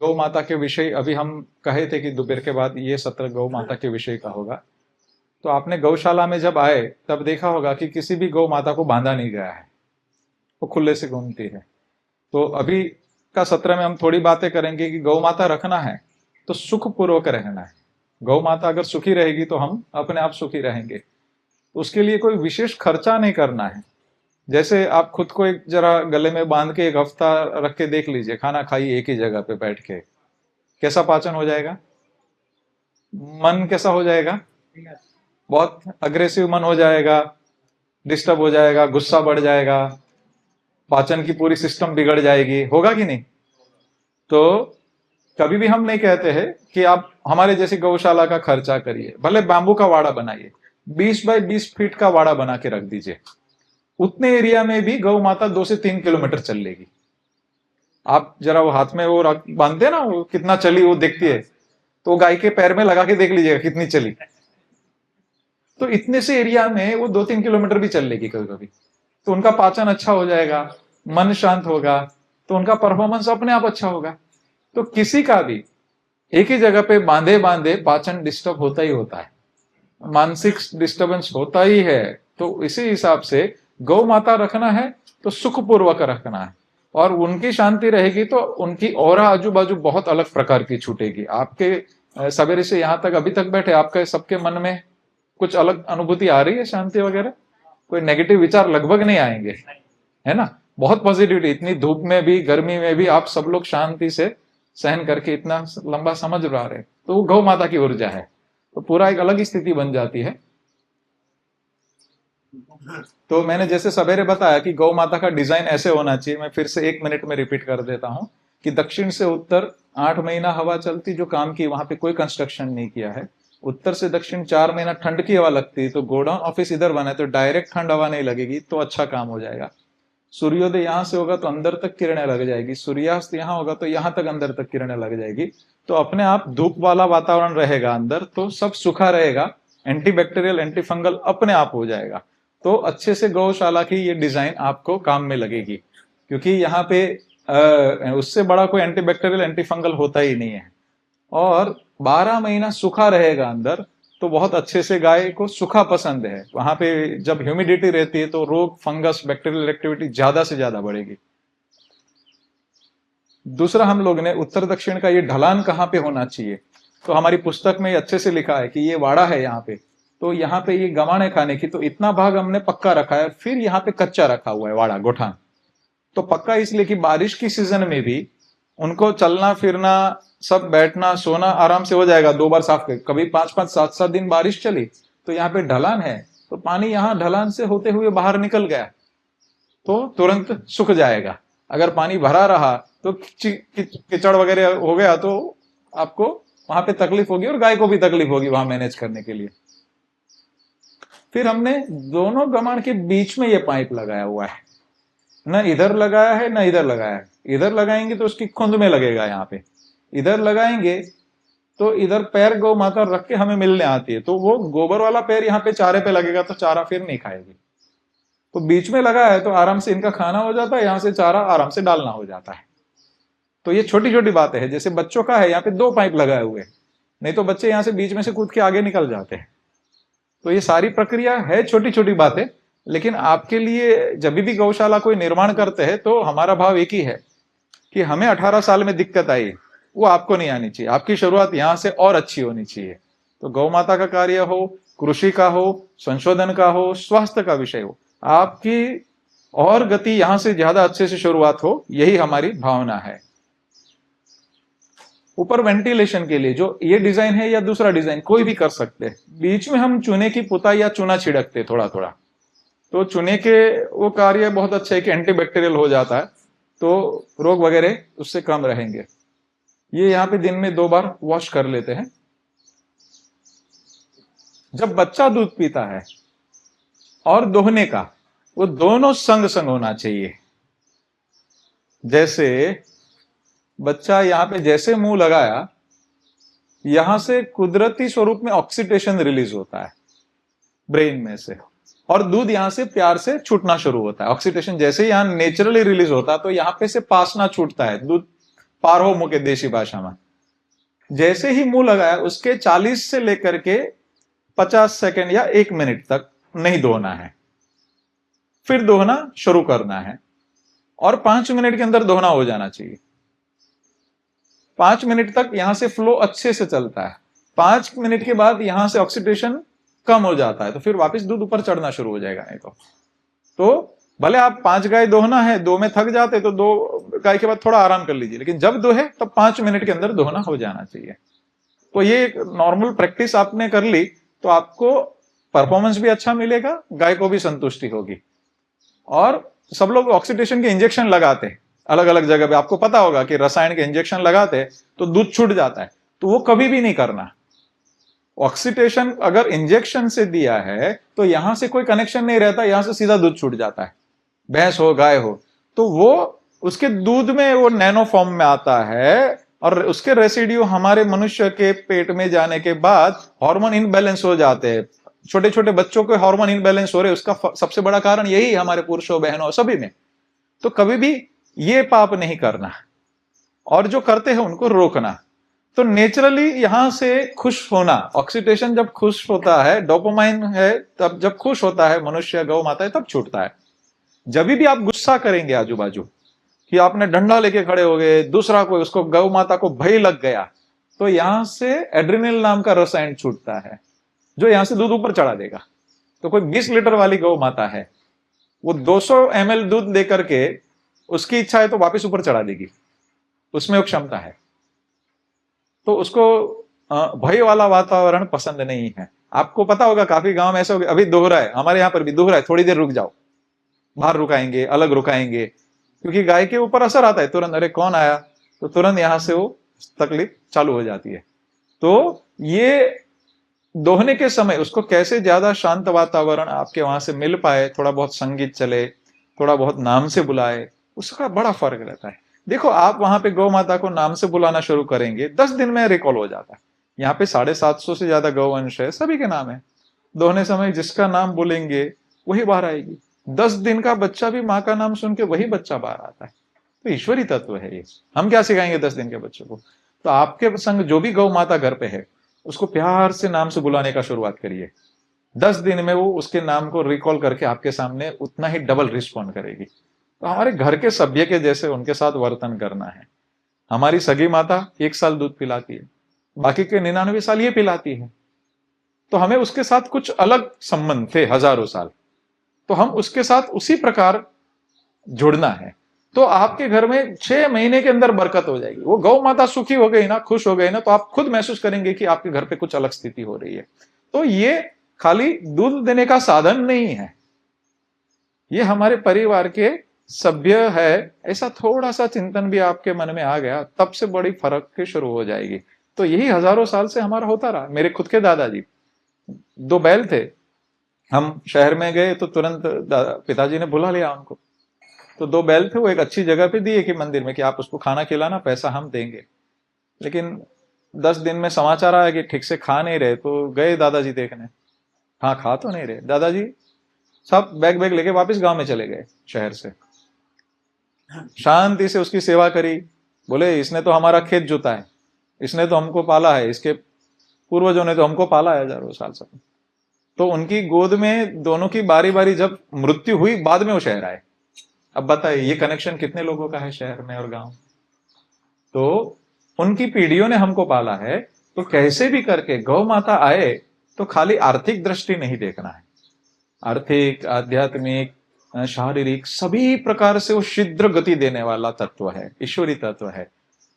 गौ माता के विषय अभी हम कहे थे कि दोपहर के बाद ये सत्र गौ माता के विषय का होगा। तो आपने गौशाला में जब आए तब देखा होगा कि किसी भी गौ माता को बांधा नहीं गया है, वो खुले से घूमती है। तो अभी का सत्र में हम थोड़ी बातें करेंगे कि गौ माता रखना है तो सुख पूर्वक रहना है। गौ माता अगर सुखी रहेगी तो हम अपने आप सुखी रहेंगे। तो उसके लिए कोई विशेष खर्चा नहीं करना है। जैसे आप खुद को एक जरा गले में बांध के एक हफ्ता रख के देख लीजिए, खाना खाइए एक ही जगह पे बैठ के, कैसा पाचन हो जाएगा? मन कैसा हो जाएगा? बहुत अग्रेसिव मन हो जाएगा, डिस्टर्ब हो जाएगा, गुस्सा बढ़ जाएगा, पाचन की पूरी सिस्टम बिगड़ जाएगी, होगा कि नहीं? तो कभी भी हम नहीं कहते हैं कि आप हमारे जैसी गौशाला का खर्चा करिए, भले बैम्बू का वाड़ा बनाइए, 20 बाय 20 फीट का वाड़ा बना के रख दीजिए। उतने एरिया में भी गौ माता 2 से 3 किलोमीटर चल लेगी। आप जरा वो हाथ में वो बांधते हैं ना, वो कितना चली वो देखती है, तो गाय के पैर में लगा के देख लीजिएगा कितनी चली। तो इतने से एरिया में वो 2-3 किलोमीटर भी चल लेगी कभी कभी। तो उनका पाचन अच्छा हो जाएगा, मन शांत होगा, तो उनका परफॉर्मेंस अपने आप अच्छा होगा। तो किसी का भी एक ही जगह पे बांधे बांधे पाचन डिस्टर्ब होता ही होता है, मानसिक डिस्टर्बेंस होता ही है। तो इसी हिसाब से गौ माता रखना है तो सुखपूर्वक रखना है, और उनकी शांति रहेगी तो उनकी औरा आजू बाजू बहुत अलग प्रकार की छूटेगी। आपके सवेरे से यहां तक अभी तक बैठे, आपके सबके मन में कुछ अलग अनुभूति आ रही है, शांति वगैरह? कोई नेगेटिव विचार लगभग नहीं आएंगे, है ना? बहुत पॉजिटिविटी, इतनी धूप में भी गर्मी में भी आप सब लोग शांति से सहन करके इतना लंबा समझ पा रहे, तो वो गौ माता की ऊर्जा है। तो पूरा एक अलग ही स्थिति बन जाती है। तो मैंने जैसे सवेरे बताया कि गौ माता का डिजाइन ऐसे होना चाहिए, मैं फिर से 1 मिनट में रिपीट कर देता हूं कि दक्षिण से उत्तर 8 महीना हवा चलती, जो काम की वहां पे कोई कंस्ट्रक्शन नहीं किया है। उत्तर से दक्षिण 4 महीना ठंड की हवा लगती है, तो गोडाउन ऑफिस इधर बना है तो डायरेक्ट ठंड हवा नहीं लगेगी, तो अच्छा काम हो जाएगा। सूर्योदय यहां से होगा तो अंदर तक किरणें लग जाएगी, सूर्यास्त यहां होगा तो यहां तक अंदर तक किरणें लग जाएगी। तो अपने आप धूप वाला वातावरण रहेगा अंदर, तो सब सूखा रहेगा, एंटी बैक्टीरियल एंटी फंगल अपने आप हो जाएगा। तो अच्छे से गौशाला की ये डिजाइन आपको काम में लगेगी, क्योंकि यहाँ पे उससे बड़ा कोई एंटी बैक्टीरियल एंटी फंगल होता ही नहीं है। और 12 महीना सूखा रहेगा अंदर, तो बहुत अच्छे से गाय को सूखा पसंद है। वहां पे जब ह्यूमिडिटी रहती है तो रोग फंगस बैक्टीरियल एक्टिविटी ज्यादा से ज्यादा बढ़ेगी। दूसरा, हम लोग ने उत्तर दक्षिण का ये ढलान कहाँ पे होना चाहिए, तो हमारी पुस्तक में अच्छे से लिखा है कि ये वाड़ा है यहाँ पे, तो यहाँ पे ये गंवाण है खाने की, तो इतना भाग हमने पक्का रखा है, फिर यहाँ पे कच्चा रखा हुआ है वाड़ा गोठान। तो पक्का इसलिए कि बारिश की सीजन में भी उनको चलना फिरना सब बैठना सोना आराम से हो जाएगा। 2 बार साफ कर, कभी 5-5 7-7 दिन बारिश चली तो यहाँ पे ढलान है, तो पानी यहाँ ढलान से होते हुए बाहर निकल गया तो तुरंत सूख जाएगा। अगर पानी भरा रहा तो कीचड़ वगैरह हो गया तो आपको वहां पे तकलीफ होगी, और गाय को भी तकलीफ होगी वहां मैनेज करने के लिए। फिर हमने दोनों गमाण के बीच में ये पाइप लगाया हुआ है, न इधर लगाया है न इधर लगाया है। इधर लगाएंगे तो उसकी खुंद में लगेगा, यहाँ पे इधर लगाएंगे तो इधर पैर गौ माता रख के हमें मिलने आती है, तो वो गोबर वाला पैर यहाँ पे चारे पे लगेगा तो चारा फिर नहीं खाएगी। तो बीच में लगा है तो आराम से इनका खाना हो जाता है, यहां से चारा आराम से डालना हो जाता है। तो ये छोटी छोटी बातें हैं। जैसे बच्चों का है, यहाँ पे 2 पाइप लगाए हुए, नहीं तो बच्चे यहां से बीच में से कूद के आगे निकल जाते हैं। तो ये सारी प्रक्रिया है, छोटी छोटी बातें। लेकिन आपके लिए जब भी गौशाला कोई निर्माण करते हैं तो हमारा भाव एक ही है कि हमें 18 साल में दिक्कत आई, वो आपको नहीं आनी चाहिए। आपकी शुरुआत यहां से और अच्छी होनी चाहिए। तो गौ माता का कार्य हो, कृषि का हो, संशोधन का हो, स्वास्थ्य का विषय हो, आपकी और गति यहां से ज्यादा अच्छे से शुरुआत हो, यही हमारी भावना है। ऊपर वेंटिलेशन के लिए जो ये डिजाइन है या दूसरा डिजाइन कोई भी कर सकते हैं। बीच में हम चूने की पुताई या चूना छिड़कते थोड़ा थोड़ा, तो चूने के वो कार्य बहुत अच्छा है कि एंटीबैक्टीरियल हो जाता है, तो रोग वगैरह उससे कम रहेंगे। ये यहाँ पे दिन में 2 बार वॉश कर लेते हैं। जब बच्चा दूध पीता है और दोहने का, वो दोनों संग संग होना चाहिए। जैसे बच्चा यहाँ पे जैसे मुंह लगाया, यहां से कुदरती स्वरूप में ऑक्सीडेशन रिलीज होता है ब्रेन में से, और दूध यहां से प्यार से छूटना शुरू होता है। ऑक्सीडेशन जैसे यहां नेचुरली रिलीज होता है तो यहां पे से पास ना छूटता है, दूध पारो मुके देशी भाषा में। जैसे ही मुंह लगाया उसके 40 से लेकर के 50 सेकंड या 1 मिनट तक नहीं धोना है, फिर धोना शुरू करना है और 5 मिनट के अंदर धोना हो जाना चाहिए। 5 मिनट तक यहां से फ्लो अच्छे से चलता है। 5 मिनट के बाद यहां से ऑक्सीडेशन कम हो जाता है, तो फिर वापस दूध ऊपर चढ़ना शुरू हो जाएगा। नहीं तो भले आप 5 गाय दोहना है, 2 में थक जाते तो 2 गाय के बाद थोड़ा आराम कर लीजिए, लेकिन जब दोहे तब 5 मिनट के अंदर दोहना हो जाना चाहिए। तो ये एक नॉर्मल प्रैक्टिस आपने कर ली तो आपको परफॉर्मेंस भी अच्छा मिलेगा, गाय को भी संतुष्टि होगी। और सब लोग ऑक्सीडेशन के इंजेक्शन लगाते हैं अलग अलग जगह पे, आपको पता होगा कि रसायन के इंजेक्शन लगाते तो दूध छूट जाता है, तो वो कभी भी नहीं करना। ऑक्सीडेशन अगर इंजेक्शन से दिया है तो यहां से कोई कनेक्शन नहीं रहता, यहां से सीधा दूध छूट जाता है। भैंस हो गाय हो तो वो उसके दूध में वो नैनो फॉर्म में आता है, और उसके रेसिड्यू हमारे मनुष्य के पेट में जाने के बाद हार्मोन इनबैलेंस हो जाते हैं। छोटे छोटे बच्चों के हार्मोन इनबैलेंस हो रहे, उसका सबसे बड़ा कारण यही, हमारे पुरुषों बहनों सभी में। तो कभी भी ये पाप नहीं करना, और जो करते हैं उनको रोकना। तो नेचुरली यहां से खुश होना, ऑक्सीडेशन जब खुश होता है, डोपामाइन है तब जब खुश होता है मनुष्य, गौ माता है तब छूटता है। जब भी आप गुस्सा करेंगे आजू बाजू कि आपने डंडा लेके खड़े हो गए, दूसरा कोई, उसको गौ माता को भय लग गया, तो यहां से एड्रिनल नाम का रसायन छूटता है जो यहां से दूध ऊपर चढ़ा देगा। तो कोई 20 लीटर वाली गौ माता है, वो 200 ml दूध लेकर के उसकी इच्छा है तो वापस ऊपर चढ़ा देगी, उसमें वो क्षमता है। तो उसको भय वाला वातावरण पसंद नहीं है। आपको पता होगा काफी गांव में ऐसे हो गए, अभी दोहरा है, हमारे यहां पर भी दोहरा है, थोड़ी देर रुक जाओ, बाहर रुकाएंगे, अलग रुकाएंगे, क्योंकि गाय के ऊपर असर आता है तुरंत, अरे कौन आया, तो तुरंत यहां से वो तकलीफ चालू हो जाती है। तो ये दोहने के समय उसको कैसे ज्यादा शांत वातावरण आपके वहां से मिल पाए, थोड़ा बहुत संगीत चले, थोड़ा बहुत नाम से बुलाए, उसका बड़ा फर्क रहता है। देखो आप वहां पे गौ माता को नाम से बुलाना शुरू करेंगे, 10 दिन में रिकॉल हो जाता है। यहाँ पे 750 से ज्यादा गौवंश है, सभी के नाम है। दोहने समय जिसका नाम बोलेंगे वही बाहर आएगी। 10 दिन का बच्चा भी माँ का नाम सुन के वही बच्चा बाहर आता है। तो ईश्वरी तत्व है ये। हम क्या सिखाएंगे 10 दिन के बच्चों को? तो आपके संग जो भी गौ माता घर पे है उसको प्यार से नाम से बुलाने का शुरुआत करिए। 10 दिन में वो उसके नाम को रिकॉल करके आपके सामने उतना ही डबल रिस्पॉन्ड करेगी। तो हमारे घर के सभ्य के जैसे उनके साथ वर्तन करना है। हमारी सगी माता 1 साल दूध पिलाती है, बाकी के 99 साल ये पिलाती है, तो हमें उसके साथ कुछ अलग संबंध थे हजारों साल, तो हम उसके साथ उसी प्रकार जुड़ना है। तो आपके घर में 6 महीने के अंदर बरकत हो जाएगी। वो गौ माता सुखी हो गई ना, खुश हो गई ना, तो आप खुद महसूस करेंगे कि आपके घर पे कुछ अलग स्थिति हो रही है। तो ये खाली दूध देने का साधन नहीं है, ये हमारे परिवार के सभ्य है। ऐसा थोड़ा सा चिंतन भी आपके मन में आ गया, तब से बड़ी फर्क की शुरू हो जाएगी। तो यही हजारों साल से हमारा होता रहा। मेरे खुद के दादाजी 2 बैल थे, हम शहर में गए तो तुरंत पिताजी ने बुला लिया उनको। तो 2 बैल थे, वो एक अच्छी जगह पे दिए कि मंदिर में कि आप उसको खाना खिलाना, पैसा हम देंगे। लेकिन 10 दिन में समाचार आया कि ठीक से खा नहीं रहे, तो गए दादाजी देखने, हाँ खा तो नहीं रहे। दादाजी सब बैग बैग लेके वापस गांव में चले गए शहर से। शांति से उसकी सेवा करी, बोले इसने तो हमारा खेत जोता है, इसने तो हमको पाला है, इसके पूर्वजों ने तो हमको पाला है हजारों साल से। तो उनकी गोद में दोनों की बारी बारी जब मृत्यु हुई, बाद में वो शहर आए। अब बताइए ये कनेक्शन कितने लोगों का है शहर में और गांव। तो उनकी पीढ़ियों ने हमको पाला है। तो कैसे भी करके गौ माता आए तो खाली आर्थिक दृष्टि नहीं देखना है, आर्थिक, आध्यात्मिक, शारीरिक सभी प्रकार से वो शीघ्र गति देने वाला तत्व है, ईश्वरी तत्व है।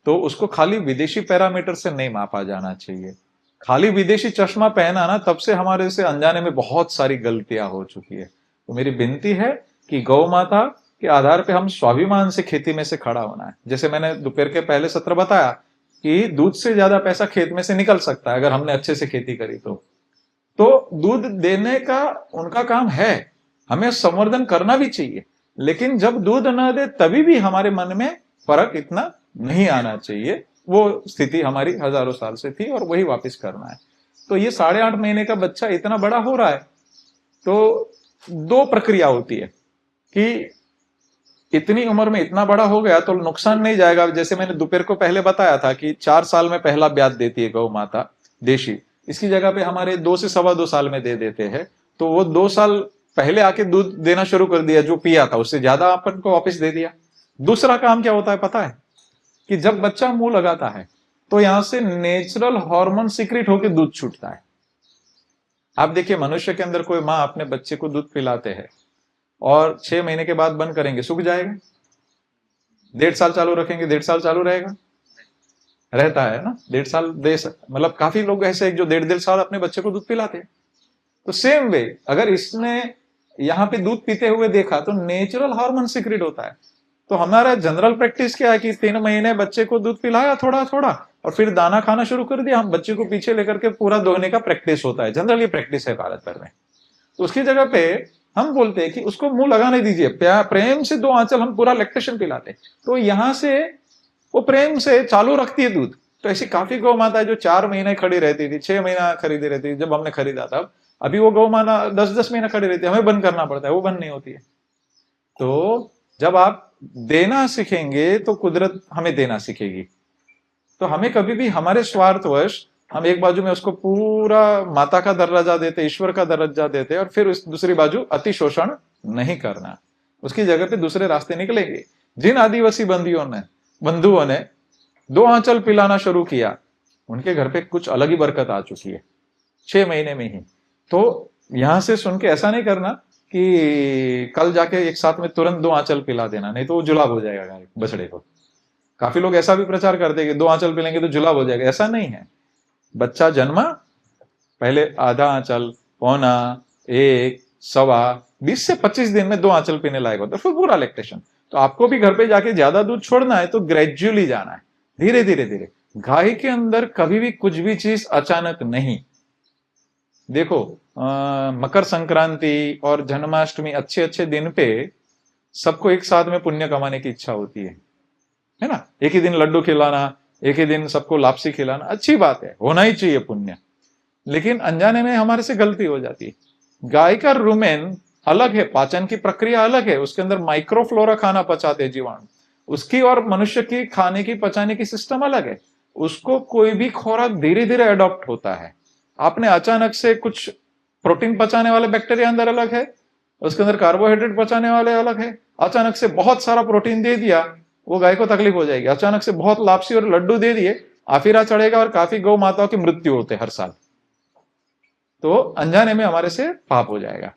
तो उसको खाली विदेशी पैरामीटर से नहीं मापा जाना चाहिए। खाली विदेशी चश्मा पहना ना, तब से हमारे से अनजाने में बहुत सारी गलतियां हो चुकी है। तो मेरी विनती है कि गौ माता के आधार पे हम स्वाभिमान से खेती में से खड़ा होना है। जैसे मैंने दोपहर के पहले सत्र बताया कि दूध से ज्यादा पैसा खेत में से निकल सकता है अगर हमने अच्छे से खेती करी तो दूध देने का उनका काम है, हमें संवर्धन करना भी चाहिए। लेकिन जब दूध न दे तभी भी हमारे मन में फर्क इतना नहीं आना चाहिए। वो स्थिति हमारी हजारों साल से थी और वही वापस करना है। तो ये 8.5 महीने का बच्चा इतना बड़ा हो रहा है, तो 2 प्रक्रिया होती है कि इतनी उम्र में इतना बड़ा हो गया तो नुकसान नहीं जाएगा। जैसे मैंने दोपहर को पहले बताया था कि 4 साल में पहला ब्याज देती है गौ माता देशी, इसकी जगह पे हमारे 2 से 2.25 साल में दे देते हैं। तो वो 2 साल पहले आके दूध देना शुरू कर दिया, जो पिया था उससे ज्यादा अपन को वापस दे दिया। दूसरा काम क्या होता है पता है, कि जब बच्चा मुंह लगाता है तो यहां से नेचुरल हार्मोन सीक्रेट होकर दूध छूटता है। आप देखिए मनुष्य के अंदर कोई माँ अपने बच्चे को दूध पिलाते हैं और 6 महीने के बाद बंद करेंगे, सूख जाएगा। 1.5 साल चालू रखेंगे, 1.5 साल चालू रहेगा, रहता है ना 1.5 साल मतलब काफी लोग ऐसे जो 1.5 साल अपने बच्चे को दूध पिलाते हैं। तो सेम वे अगर इसने यहाँ पे दूध पीते हुए देखा तो नेचुरल हार्मोन सीक्रेट होता है। तो हमारा जनरल प्रैक्टिस क्या है कि 3 महीने बच्चे को दूध पिलाया थोड़ा थोड़ा और फिर दाना खाना शुरू कर दिया, हम बच्चे को पीछे लेकर के पूरा दोहने का प्रैक्टिस होता है, जनरल ये प्रैक्टिस है भारत भर में। तो उसकी जगह पे हम बोलते हैं कि उसको मुंह लगाने दीजिए, प्रेम से 2 आंचल हम पूरा लैक्टेशन पिलाते हैं, तो यहां से वो प्रेम से चालू रखती है दूध। तो ऐसी काफी गौ माता है जो 4 महीने खड़ी रहती थी, 6 महीना खरीदी रहती थी जब हमने खरीदा था। अभी वो गौ माता 10-10 महीना खड़ी रहती है, हमें बंद करना पड़ता है, वो बंद नहीं होती है। तो जब आप देना सीखेंगे तो कुदरत हमें देना सीखेगी। तो हमें कभी भी हमारे स्वार्थवश हम एक बाजू में उसको पूरा माता का दर्जा देते, ईश्वर का दर्जा देते, और फिर उस दूसरी बाजू अति शोषण नहीं करना। उसकी जगह पे दूसरे रास्ते निकलेंगे। जिन आदिवासी बंधुओं ने 2 आंचल पिलाना शुरू किया, उनके घर पे कुछ अलग ही बरकत आ चुकी है 6 महीने में ही। तो यहां से सुन के ऐसा नहीं करना कि कल जाके एक साथ में तुरंत 2 आंचल पिला देना, नहीं तो वो जुलाब हो जाएगा बछड़े को। काफी लोग ऐसा भी प्रचार करते हैं कि 2 आंचल पिलेंगे तो जुलाब हो जाएगा, ऐसा नहीं है। बच्चा जन्मा पहले आधा आंचल, पौना, 1, सवा, 20 से 25 दिन में 2 आंचल पीने लायक होता है, फिर पूरा लैक्टेशन। तो आपको भी घर पे जाके ज्यादा दूध छोड़ना है तो ग्रेजुअली जाना है, धीरे धीरे धीरे। गाय के अंदर कभी भी कुछ भी चीज अचानक नहीं। देखो मकर संक्रांति और जन्माष्टमी अच्छे अच्छे दिन पे सबको एक साथ में पुण्य कमाने की इच्छा होती है ना। एक ही दिन लड्डू खिलाना, एक ही दिन सबको लापसी खिलाना, अच्छी बात है, होना ही चाहिए पुण्य। लेकिन अनजाने में हमारे से गलती हो जाती है। गाय का रुमेन अलग है, पाचन की प्रक्रिया अलग है, उसके अंदर माइक्रोफ्लोरा खाना पचाते जीवाणु, उसकी और मनुष्य की खाने की पचाने की सिस्टम अलग है। उसको कोई भी खुराक धीरे धीरे अडॉप्ट होता है। आपने अचानक से कुछ प्रोटीन पचाने वाले बैक्टीरिया अंदर अलग है, उसके अंदर कार्बोहाइड्रेट पचाने वाले अलग है। अचानक से बहुत सारा प्रोटीन दे दिया, वो गाय को तकलीफ हो जाएगी। अचानक से बहुत लापसी और लड्डू दे दिए, आफिरा चढ़ेगा और काफी गौ माताओं की मृत्यु होते हर साल। तो अनजाने में हमारे से पाप हो जाएगा।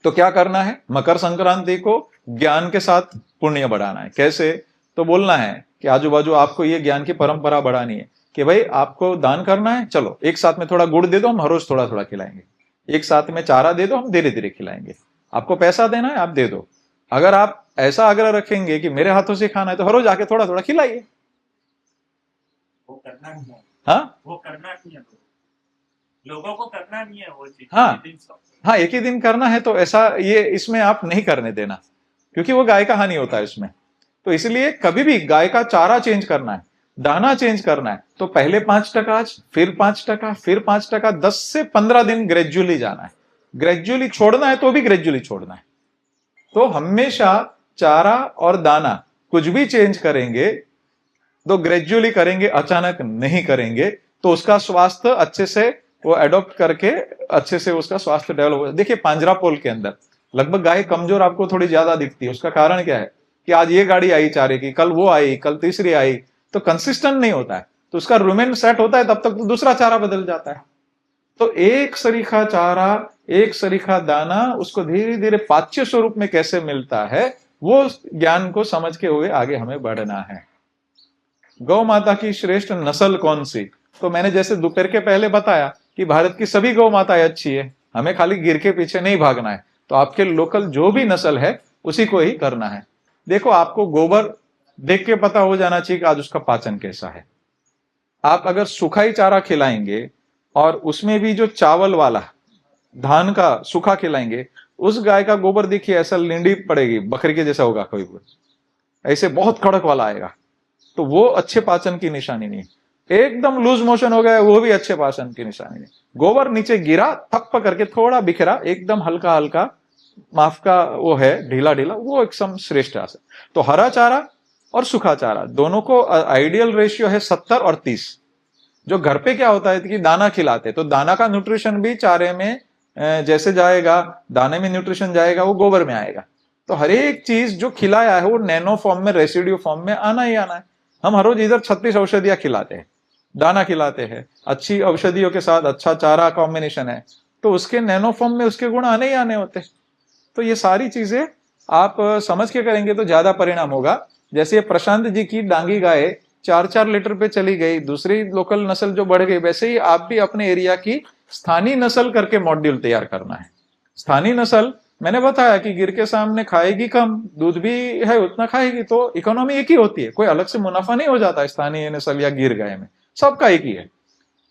तो क्या करना है, मकर संक्रांति को ज्ञान के साथ पुण्य बढ़ाना है। कैसे, तो बोलना है कि आजू बाजू आपको ये ज्ञान की परंपरा बढ़ानी है कि भाई आपको दान करना है, चलो एक साथ में थोड़ा गुड़ दे दो, हम हर रोज थोड़ा थोड़ा खिलाएंगे। एक साथ में चारा दे दो, हम धीरे धीरे खिलाएंगे। आपको पैसा देना है, आप दे दो। अगर आप ऐसा आग्रह रखेंगे कि मेरे हाथों से खाना है, तो हर रोज आके थोड़ा थोड़ा खिलाइए। वो करना नहीं है, हाँ वो करना नहीं है, लोगों को करना नहीं है वो चीज। हाँ, एक ही दिन करना है, तो ऐसा ये इसमें आप नहीं करने देना, क्योंकि वो गाय का हानि होता है इसमें। तो इसलिए कभी भी गाय का चारा चेंज करना है, दाना चेंज करना है, तो पहले 5%, फिर 5%, फिर 5%, 10 से 15 दिन ग्रेजुअली जाना है। ग्रेजुअली छोड़ना है तो भी ग्रेजुअली छोड़ना है। तो हमेशा चारा और दाना कुछ भी चेंज करेंगे तो ग्रेजुअली करेंगे, अचानक नहीं करेंगे। तो उसका स्वास्थ्य अच्छे से वो अडॉप्ट करके अच्छे से उसका स्वास्थ्य डेवलप हो। देखिए पांजरापोल के अंदर लगभग गाय कमजोर आपको थोड़ी ज्यादा दिखती है। उसका कारण क्या है कि आज ये गाड़ी आई चारे की, कल वो आई, कल तीसरी आई, तो कंसिस्टेंट नहीं होता है। तो उसका रुमेन सेट होता है, तब तक तो दूसरा चारा बदल जाता है। तो एक सरीखा चारा, एक सरीखा दाना, उसको धीरे धीरे पाच्य स्वरूप में कैसे मिलता है, वो ज्ञान को समझ के हुए आगे हमें बढ़ना है। गौ माता की श्रेष्ठ नस्ल कौन सी, तो मैंने जैसे दोपहर के पहले बताया कि भारत की सभी गौ माताएं अच्छी है, हमें खाली गिर के पीछे नहीं भागना है। तो आपके लोकल जो भी नस्ल है उसी को ही करना है। देखो आपको गोबर देख के पता हो जाना चाहिए कि आज उसका पाचन कैसा है। आप अगर सूखा ही चारा खिलाएंगे और उसमें भी जो चावल वाला धान का सूखा खिलाएंगे, उस गाय का गोबर देखिए ऐसा लिंडी पड़ेगी, बकरी के जैसा होगा, कोई ऐसे बहुत कड़क वाला आएगा, तो वो अच्छे पाचन की निशानी नहीं। एकदम लूज मोशन हो गया, वो भी अच्छे पाचन की निशानी नहीं। गोबर नीचे गिरा, थप्प करके थोड़ा बिखरा, एकदम हल्का हल्का माफ का वो है, ढीला ढीला, वो एकदम श्रेष्ठ है। तो हरा चारा और सूखा चारा दोनों को आइडियल रेशियो है 70 और 30। जो घर पे क्या होता है कि दाना खिलाते, तो दाना का न्यूट्रिशन भी चारे में जैसे जाएगा, दाने में न्यूट्रिशन जाएगा वो गोबर में आएगा। तो हर एक चीज जो खिलाया है वो नैनो फॉर्म में, रेसिड्यू फॉर्म में आना ही आना है। हम हर रोज इधर 36 औषधियां खिलाते हैं, दाना खिलाते हैं, अच्छी औषधियों के साथ अच्छा चारा कॉम्बिनेशन है, तो उसके नैनो फॉर्म में उसके गुण आने ही आने होते। तो ये सारी चीजें आप समझ के करेंगे तो ज्यादा परिणाम होगा। जैसे प्रशांत जी की डांगी गाय 4-4 लीटर पे चली गई, दूसरी लोकल नस्ल जो बढ़ गई, वैसे ही आप भी अपने एरिया की स्थानीय नस्ल करके मॉड्यूल तैयार करना है। स्थानीय नस्ल मैंने बताया कि गिर के सामने खाएगी कम, दूध भी है उतना खाएगी, तो इकोनॉमी एक ही होती है, कोई अलग से मुनाफा नहीं हो जाता स्थानीय नस्ल या गिर गाय में, सबका एक ही है।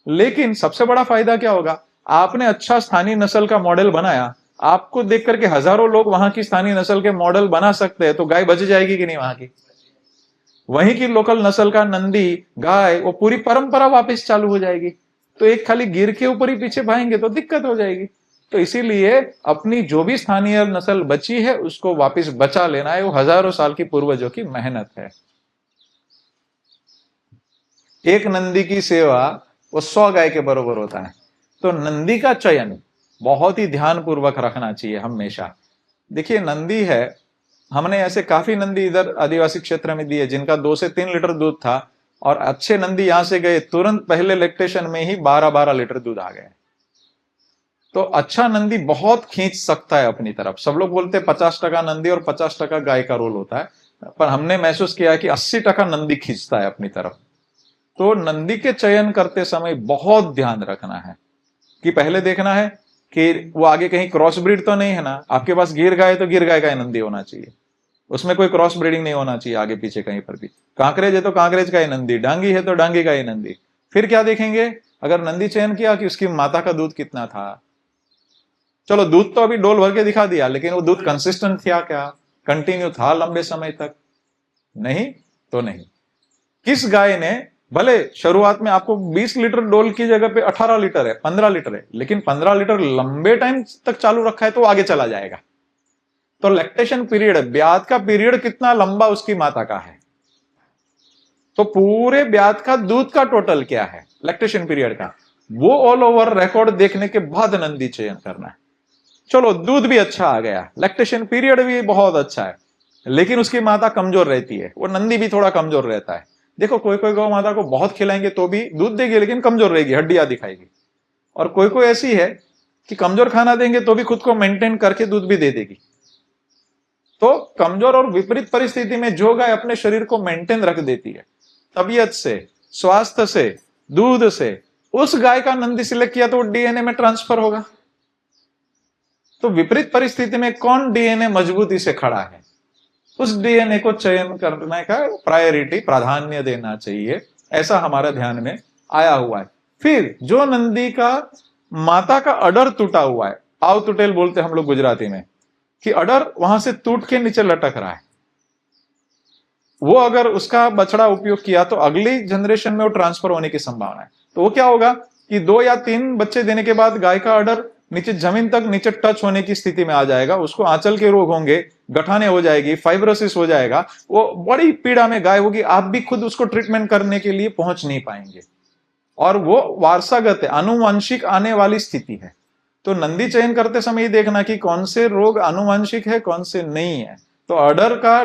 लेकिन सबसे बड़ा फायदा क्या होगा, आपने अच्छा स्थानीय नस्ल का मॉडल बनाया, आपको देख करके हजारों लोग वहां की स्थानीय नस्ल के मॉडल बना सकते हैं, तो गाय बच जाएगी कि नहीं वहां की। वहीं की लोकल नस्ल का नंदी गाय, वो पूरी परंपरा वापस चालू हो जाएगी। तो एक खाली गिर के ऊपर ही पीछे भाएंगे तो दिक्कत हो जाएगी। तो इसीलिए अपनी जो भी स्थानीय नस्ल बची है उसको वापस बचा लेना है, वो हजारों साल की पूर्वजों की मेहनत है। एक नंदी की सेवा वो 100 गाय के बराबर होता है। तो नंदी का चयन बहुत ही ध्यानपूर्वक रखना चाहिए हमेशा। देखिए नंदी है, हमने ऐसे काफी नंदी इधर आदिवासी क्षेत्र में दिए जिनका 2 से 3 लीटर दूध था, और अच्छे नंदी यहां से गए तुरंत पहले लैक्टेशन में ही 12-12 लीटर दूध आ गए। तो अच्छा नंदी बहुत खींच सकता है अपनी तरफ। सब लोग बोलते हैं 50% नंदी और 50% गाय का रोल होता है, पर हमने महसूस किया है कि 80% नंदी खींचता है अपनी तरफ। तो नंदी के चयन करते समय बहुत ध्यान रखना है कि पहले देखना है कि वो आगे कहीं क्रॉस ब्रीड तो नहीं है ना। आपके पास गिर गाय तो गिर गाय का ही नंदी होना चाहिए, उसमें कोई क्रॉस ब्रीडिंग नहीं होना चाहिए आगे पीछे कहीं पर भी। कांकरेज है तो कांकरेज का ही नंदी, डांगी है तो डांगी का ही नंदी। फिर क्या देखेंगे, अगर नंदी चयन किया कि उसकी माता का दूध कितना था। चलो दूध तो अभी डोल भर के दिखा दिया, लेकिन वो दूध कंसिस्टेंट था क्या, कंटिन्यू था लंबे समय तक, नहीं तो नहीं। किस गाय ने भले शुरुआत में आपको 20 लीटर डोल की जगह पे 18 लीटर है, 15 लीटर है, लेकिन 15 लीटर लंबे टाइम तक चालू रखा है तो आगे चला जाएगा। तो लैक्टेशन पीरियड, ब्यात का पीरियड कितना लंबा उसकी माता का है, तो पूरे ब्यात का दूध का टोटल क्या है लैक्टेशन पीरियड का, वो ऑल ओवर रिकॉर्ड देखने के बाद नंदी चयन करना है। चलो दूध भी अच्छा आ गया, लैक्टेशन पीरियड भी बहुत अच्छा है, लेकिन उसकी माता कमजोर रहती है, वो नंदी भी थोड़ा कमजोर रहता है। देखो कोई कोई गौ माता को बहुत खिलाएंगे तो भी दूध देगी, लेकिन कमजोर रहेगी, हड्डियां दिखाएगी। और कोई कोई ऐसी है कि कमजोर खाना देंगे तो भी खुद को मेंटेन करके दूध भी दे देगी। तो कमजोर और विपरीत परिस्थिति में जो गाय अपने शरीर को मेंटेन रख देती है, तबीयत से, स्वास्थ्य से, दूध से, उस गाय का नंदी सिलेक्ट किया तो डीएनए में ट्रांसफर होगा। तो विपरीत परिस्थिति में कौन डीएनए मजबूती से खड़ा है, उस डीएनए को चयन करने का प्रायोरिटी, प्राधान्य देना चाहिए, ऐसा हमारा ध्यान में आया हुआ है। फिर जो नंदी का माता का अडर टूटा हुआ है, आव टूटेल बोलते हम लोग गुजराती में, कि अडर वहां से टूट के नीचे लटक रहा है, वो अगर उसका बछड़ा उपयोग किया तो अगली जनरेशन में वो ट्रांसफर होने की संभावना है। तो वो क्या होगा कि 2 या 3 बच्चे देने के बाद गाय का अडर नीचे जमीन तक नीचे टच होने की स्थिति में आ जाएगा, उसको आंचल के रोग होंगे, गठाने हो जाएगी, फाइब्रोसिस हो जाएगा, वो बड़ी पीड़ा में गाय होगी, आप भी खुद उसको ट्रीटमेंट करने के लिए पहुंच नहीं पाएंगे, और वो वारसागत है, आनुवंशिक आने वाली स्थिति है। तो नंदी चयन करते समय ये देखना कि कौन से रोग आनुवंशिक है, कौन से नहीं है। तो अडर का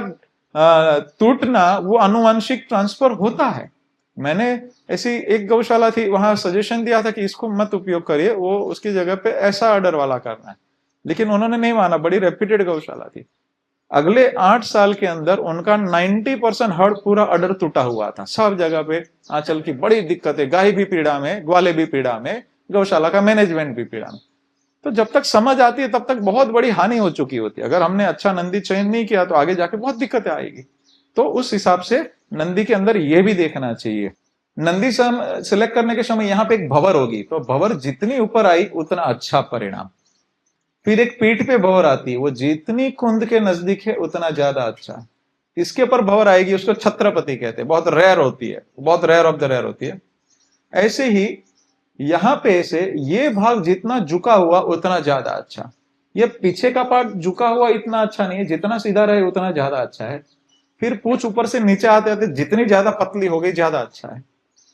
टूटना वो आनुवंशिक ट्रांसफर होता है। मैंने ऐसी एक गौशाला थी, वहां सजेशन दिया था कि इसको मत उपयोग करिए, वो उसकी जगह पे ऐसा अडर वाला करना है, लेकिन उन्होंने नहीं माना, बड़ी रेप्यूटेड गौशाला थी। अगले 8 साल के अंदर उनका 90% हड़ पूरा अडर टूटा हुआ था, सब जगह पे आंचल की बड़ी दिक्कत है, गाय भी पीड़ा में, ग्वाले भी पीड़ा में, गौशाला का मैनेजमेंट भी पीड़ा में। तो जब तक समझ आती है तब तक बहुत बड़ी हानि हो चुकी होती है। अगर हमने अच्छा नंदी चयन नहीं किया तो आगे जाके बहुत दिक्कतें आएगी। तो उस हिसाब से नंदी के अंदर यह भी देखना चाहिए। नंदी सिलेक्ट करने के समय यहाँ पे एक भंवर होगी, तो भंवर जितनी ऊपर आई उतना अच्छा परिणाम। फिर एक पीठ पे भंवर आती है, वो जितनी कुंद के नजदीक है उतना ज्यादा अच्छा। इसके ऊपर भंवर आएगी, उसको छत्रपति कहते हैं, बहुत रेयर होती है, बहुत रेयर ऑफ द रेयर होती है। ऐसे ही यहां पे से ये भाग जितना झुका हुआ उतना ज्यादा अच्छा। ये पीछे का पार्ट झुका हुआ इतना अच्छा नहीं है, जितना सीधा रहे उतना ज्यादा अच्छा है। फिर पूंछ ऊपर से नीचे आते आते जितनी ज्यादा पतली हो गई ज्यादा अच्छा है,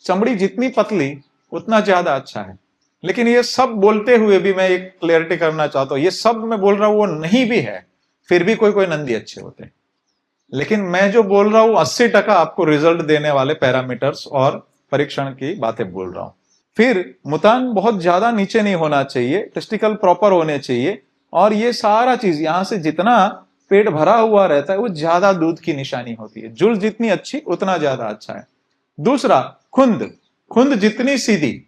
चमड़ी जितनी पतली उतना ज्यादा अच्छा है। लेकिन ये सब बोलते हुए भी मैं एक क्लियरिटी करना चाहता हूं, ये सब मैं बोल रहा हूं वो नहीं भी है, फिर भी कोई कोई नंदी अच्छे होते हैं। लेकिन मैं जो बोल रहा हूं 80% आपको रिजल्ट देने वाले पैरामीटर्स और परीक्षण की बातें बोल रहा हूं। फिर मुतान बहुत ज्यादा नीचे नहीं होना चाहिए, टेस्टिकल प्रॉपर होने चाहिए, और ये सारा चीज यहां से जितना पेट भरा हुआ रहता है वो ज्यादा दूध की निशानी होती है। जुल जितनी अच्छी उतना ज्यादा अच्छा है। दूसरा, खुंद, खुंद जितनी सीधी,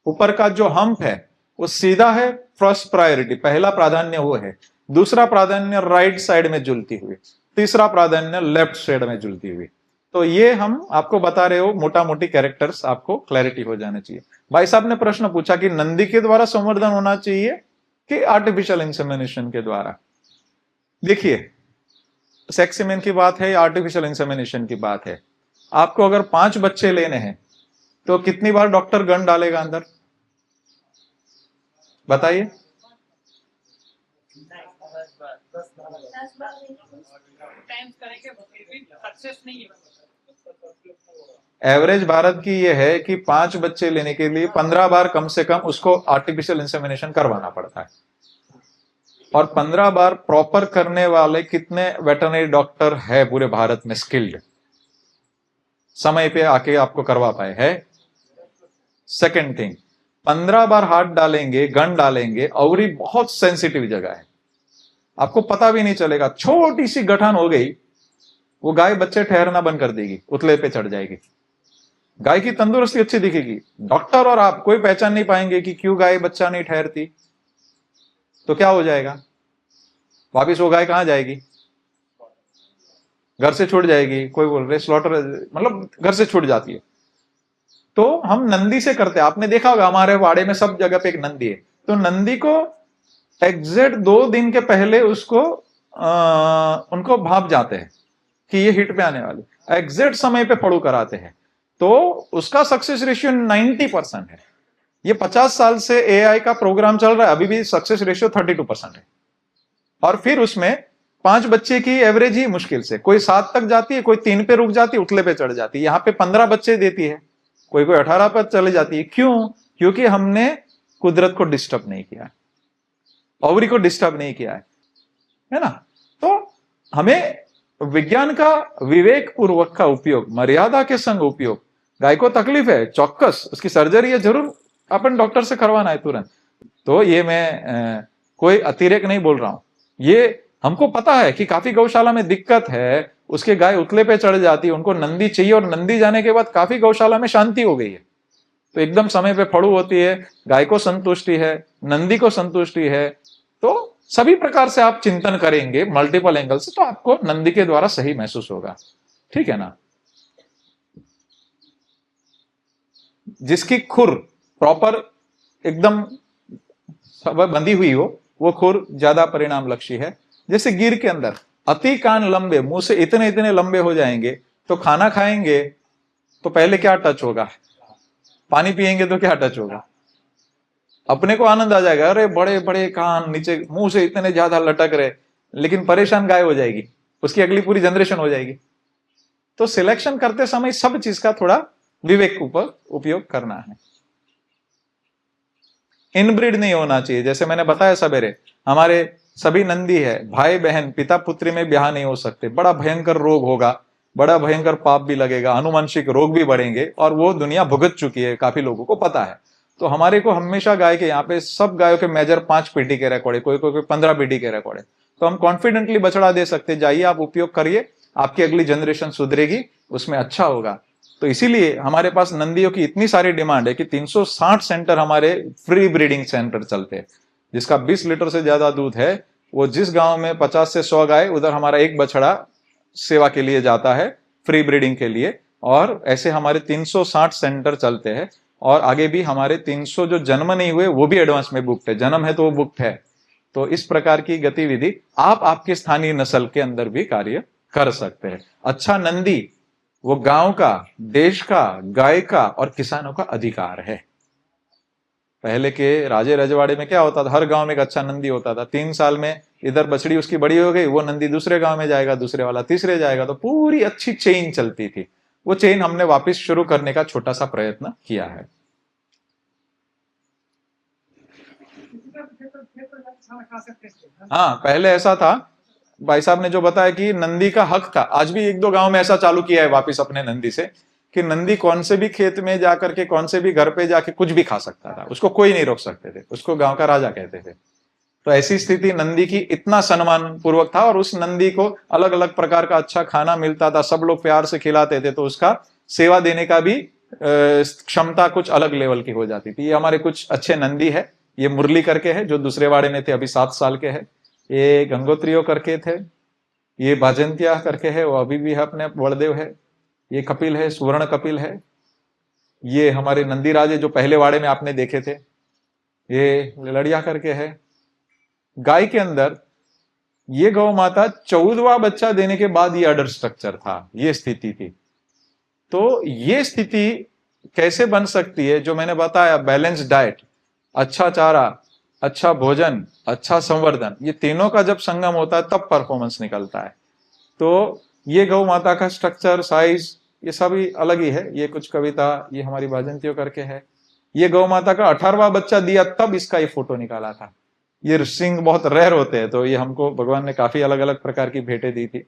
ऊपर का जो हम्प है वो सीधा है, फर्स्ट प्रायोरिटी, पहला प्राधान्य वो है। दूसरा प्राधान्य राइट साइड में जुलती हुई, तीसरा प्राधान्य लेफ्ट साइड में जुलती हुई। तो ये हम आपको बता रहे हो, मोटा मोटी कैरेक्टर्स आपको क्लैरिटी हो जाने चाहिए। भाई साहब ने प्रश्न पूछा कि नंदी के द्वारा संवर्धन होना चाहिए कि आर्टिफिशियल इंसेमिनेशन के द्वारा। देखिए, सेक्स सीमेन की बात है या आर्टिफिशियल इंसेमिनेशन की बात है, आपको अगर 5 बच्चे लेने हैं तो कितनी बार डॉक्टर गन डालेगा अंदर, बताइए? एवरेज भारत की यह है कि 5 बच्चे लेने के लिए 15 बार कम से कम उसको आर्टिफिशियल इंसेमिनेशन करवाना पड़ता है। और 15 बार प्रॉपर करने वाले कितने वेटरनरी डॉक्टर है पूरे भारत में स्किल्ड, समय पे आके आपको करवा पाए है? सेकेंड थिंग, 15 बार हाथ डालेंगे, गन डालेंगे, अवरी बहुत सेंसिटिव जगह है, आपको पता भी नहीं चलेगा। छोटी सी गठन हो गई, वो गाय बच्चे ठहरना बंद कर देगी, उतले पे चढ़ जाएगी, गाय की तंदुरुस्ती अच्छी दिखेगी, डॉक्टर और आप कोई पहचान नहीं पाएंगे कि क्यों गाय बच्चा नहीं ठहरती। तो क्या हो जाएगा, वापिस वो गाय कहां जाएगी? घर से छूट जाएगी। कोई बोल रहे स्लॉटर, मतलब घर से छूट जाती है। तो हम नंदी से करते हैं, आपने देखा होगा हमारे वाड़े में सब जगह पे एक नंदी है। तो नंदी को एग्जैक्ट 2 दिन के पहले उसको उनको भाप जाते हैं कि ये हिट पे आने वाली, एग्जैक्ट समय पे पड़ू कराते हैं, तो उसका सक्सेस रेशियो 90% है। ये 50 साल से एआई का प्रोग्राम चल रहा है, अभी भी सक्सेस रेशियो 32% है। और फिर उसमें 5 बच्चे की एवरेज ही मुश्किल से, कोई 7 तक जाती है, कोई 3 पे रुक जाती है, उतले पे चढ़ जाती है। यहाँ पे 15 बच्चे देती है, कोई कोई 18 पर चले जाती है। क्यों? क्योंकि हमने कुदरत को डिस्टर्ब नहीं किया, ओवरी को डिस्टर्ब नहीं किया है ना? तो हमें विज्ञान का विवेक पूर्वक का उपयोग, मर्यादा के संग उपयोग। गाय को तकलीफ है, चौक्कस उसकी सर्जरी है, जरूर अपन डॉक्टर से करवाना है तुरंत। तो ये मैं कोई अतिरेक नहीं बोल रहा हूं, ये हमको पता है कि काफी गौशाला में दिक्कत है, उसके गाय उतले पे चढ़ जाती है, उनको नंदी चाहिए, और नंदी जाने के बाद काफी गौशाला में शांति हो गई है। तो एकदम समय पे फड़ू होती है, गाय को संतुष्टि है, नंदी को संतुष्टि है। तो सभी प्रकार से आप चिंतन करेंगे मल्टीपल एंगल से, तो आपको नंदी के द्वारा सही महसूस होगा। ठीक है ना? जिसकी खुर प्रॉपर एकदम बंधी हुई हो, वो खुर ज्यादा परिणाम लक्ष्य है। जैसे गिर के अंदर अति कान लंबे, मुंह से इतने इतने लंबे हो जाएंगे, तो खाना खाएंगे तो पहले क्या टच होगा? पानी पिएंगे तो क्या टच होगा? अपने को आनंद आ जाएगा, अरे बड़े बड़े कान, नीचे मुंह से इतने ज्यादा लटक रहे, लेकिन परेशान गाय हो जाएगी, उसकी अगली पूरी जनरेशन हो जाएगी। तो सिलेक्शन करते समय सब चीज का थोड़ा विवेक ऊपर उपयोग करना है। इनब्रीड नहीं होना चाहिए। जैसे मैंने बताया सवेरे, हमारे सभी नंदी है, भाई बहन पिता पुत्री में ब्याह नहीं हो सकते, बड़ा भयंकर रोग होगा, बड़ा भयंकर पाप भी लगेगा, अनुवंशिक रोग भी बढ़ेंगे, और वो दुनिया भुगत चुकी है, काफी लोगों को पता है। तो हमारे को हमेशा गाय के यहाँ पे सब गायों के मेजर 5 पीटी के रिकॉर्ड है, कोई कोई 15 पीटी के रिकॉर्ड है। तो हम कॉन्फिडेंटली बछड़ा दे सकते, जाइए आप उपयोग करिए, आपकी अगली जनरेशन सुधरेगी, उसमें अच्छा होगा। तो इसीलिए हमारे पास नंदियों की इतनी सारी डिमांड है कि 360 सेंटर हमारे फ्री ब्रीडिंग सेंटर चलते हैं। जिसका 20 लीटर से ज्यादा दूध है, वो जिस गांव में 50 से 100 गाय, उधर हमारा एक बछड़ा सेवा के लिए जाता है, फ्री ब्रीडिंग के लिए। और ऐसे हमारे 360 सेंटर चलते हैं, और आगे भी हमारे 300 जो जन्म नहीं हुए वो भी एडवांस में बुक्ड है, जन्म है तो वो बुक्ड है। तो इस प्रकार की गतिविधि आप आपके स्थानीय नस्ल के अंदर भी कार्य कर सकते हैं। अच्छा नंदी वो गांव का, देश का, गाय का और किसानों का अधिकार है। पहले के राजे रजवाड़े में क्या होता था, हर गांव में एक अच्छा नंदी होता था। 3 साल में इधर बछड़ी उसकी बड़ी हो गई, वो नंदी दूसरे गांव में जाएगा, दूसरे वाला तीसरे जाएगा, तो पूरी अच्छी चेन चलती थी। वो चेन हमने वापस शुरू करने का छोटा सा प्रयत्न किया है। हाँ, पहले ऐसा था, भाई साहब ने जो बताया कि नंदी का हक था, आज भी 1-2 गांव में ऐसा चालू किया है वापस अपने नंदी से, कि नंदी कौन से भी खेत में जाकर के, कौन से भी घर पे जाके कुछ भी खा सकता था, उसको कोई नहीं रोक सकते थे, उसको गांव का राजा कहते थे। तो ऐसी स्थिति नंदी की इतना सम्मान पूर्वक था, और उस नंदी को अलग अलग प्रकार का अच्छा खाना मिलता था, सब लोग प्यार से खिलाते थे, तो उसका सेवा देने का भी क्षमता कुछ अलग लेवल की हो जाती थी। ये हमारे कुछ अच्छे नंदी है। ये मुरली करके है जो दूसरे वाड़े में थे, अभी 7 साल के है। ये गंगोत्रियो करके थे। ये बाजंतिया करके है, वो अभी भी है, अपने बड़देव है। ये कपिल है, सुवर्ण कपिल है। ये हमारे नंदी राजे जो पहले वाड़े में आपने देखे थे, ये लड़िया करके है। गाय के अंदर ये गौ माता 14वां बच्चा देने के बाद ये अडर स्ट्रक्चर था, ये स्थिति थी। तो ये स्थिति कैसे बन सकती है, जो मैंने बताया, बैलेंस डाइट, अच्छा चारा, अच्छा भोजन, अच्छा संवर्धन, ये तीनों का जब संगम होता है तब परफॉर्मेंस निकलता है। तो ये गौ माता का स्ट्रक्चर, साइज, ये सभी अलग ही है। ये कुछ कविता, ये हमारी बाजंतियों करके है। ये गौ माता का 18वां बच्चा दिया तब इसका ये फोटो निकाला था। ये सिंह बहुत रेयर होते हैं, तो ये हमको भगवान ने काफी अलग अलग प्रकार की भेंटें दी थी।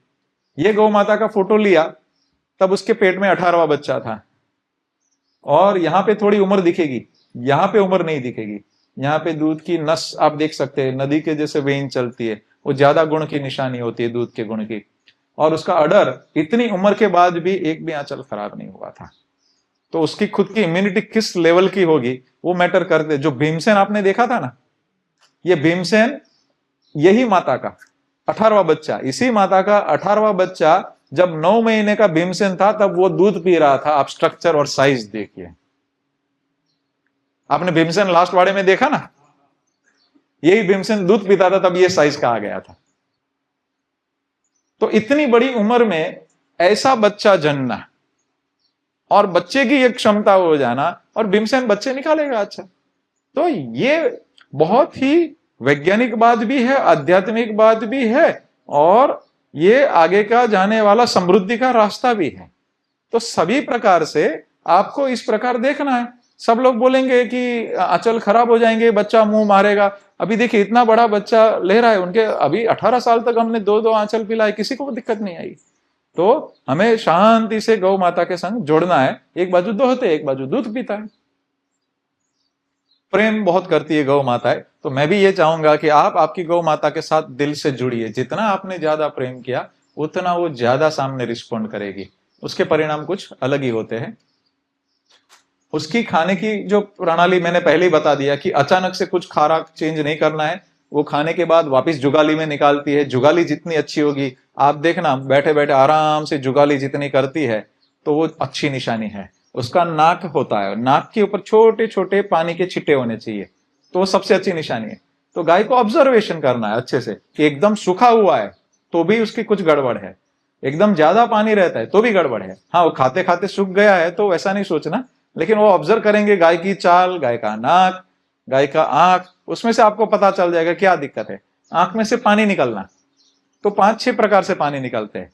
ये गौ माता का फोटो लिया तब उसके पेट में 18वां बच्चा था। और यहाँ पे थोड़ी उम्र दिखेगी, यहाँ पे उम्र नहीं दिखेगी। यहाँ पे दूध की नस आप देख सकते हैं, नदी के जैसे वेन चलती है, वो ज्यादा गुण की निशानी होती है, दूध के गुण की। और उसका अडर इतनी उम्र के बाद भी एक भी आंचल खराब नहीं हुआ था। तो उसकी खुद की इम्यूनिटी किस लेवल की होगी वो मैटर करते। जो भीमसेन आपने देखा था ना, ये भीमसेन यही माता का 18वां बच्चा, इसी माता का 18वां बच्चा जब 9 महीने का भीमसेन था तब वो दूध पी रहा था। आप स्ट्रक्चर और साइज देखिए। आपने भीमसेन लास्ट वाड़े में देखा ना, यही भीमसेन दूध पीता था, तब ये साइज का आ गया था। तो इतनी बड़ी उम्र में ऐसा बच्चा जन्मना और बच्चे की एक क्षमता हो जाना, और भीमसेन बच्चे निकालेगा। अच्छा, तो ये बहुत ही वैज्ञानिक बात भी है, आध्यात्मिक बात भी है, और ये आगे का जाने वाला समृद्धि का रास्ता भी है। तो सभी प्रकार से आपको इस प्रकार देखना है। सब लोग बोलेंगे कि आंचल खराब हो जाएंगे, बच्चा मुंह मारेगा। अभी देखिए इतना बड़ा बच्चा ले रहा है, उनके अभी 18 साल तक हमने 2-2 आंचल पिलाए, किसी को दिक्कत नहीं आई। तो हमें शांति से गौ माता के संग जोड़ना है। एक बाजू दोहते, एक बाजू दूध पीता है। प्रेम बहुत करती है गौ माता है। तो मैं भी ये चाहूंगा कि आप आपकी गौ माता के साथ दिल से जुड़िए। जितना आपने ज्यादा प्रेम किया उतना वो ज्यादा सामने रिस्पॉन्ड करेगी। उसके परिणाम कुछ अलग ही होते हैं। उसकी खाने की जो प्रणाली मैंने पहले ही बता दिया कि अचानक से कुछ खाना चेंज नहीं करना है। वो खाने के बाद वापस जुगाली में निकालती है। जुगाली जितनी अच्छी होगी, आप देखना बैठे बैठे आराम से जुगाली जितनी करती है तो वो अच्छी निशानी है। उसका नाक होता है, नाक के ऊपर छोटे छोटे पानी के छिट्टे होने चाहिए, तो वो सबसे अच्छी निशानी है। तो गाय को ऑब्जर्वेशन करना है अच्छे से कि एकदम सूखा हुआ है तो भी उसकी कुछ गड़बड़ है, एकदम ज्यादा पानी रहता है तो भी गड़बड़ है। हाँ, वो खाते खाते सूख गया है तो वैसा नहीं सोचना, लेकिन वो ऑब्जर्व करेंगे गाय की चाल, गाय का नाक, गाय का आंख, उसमें से आपको पता चल जाएगा क्या दिक्कत है। आंख में से पानी निकलना, तो 5-6 प्रकार से पानी निकलते हैं।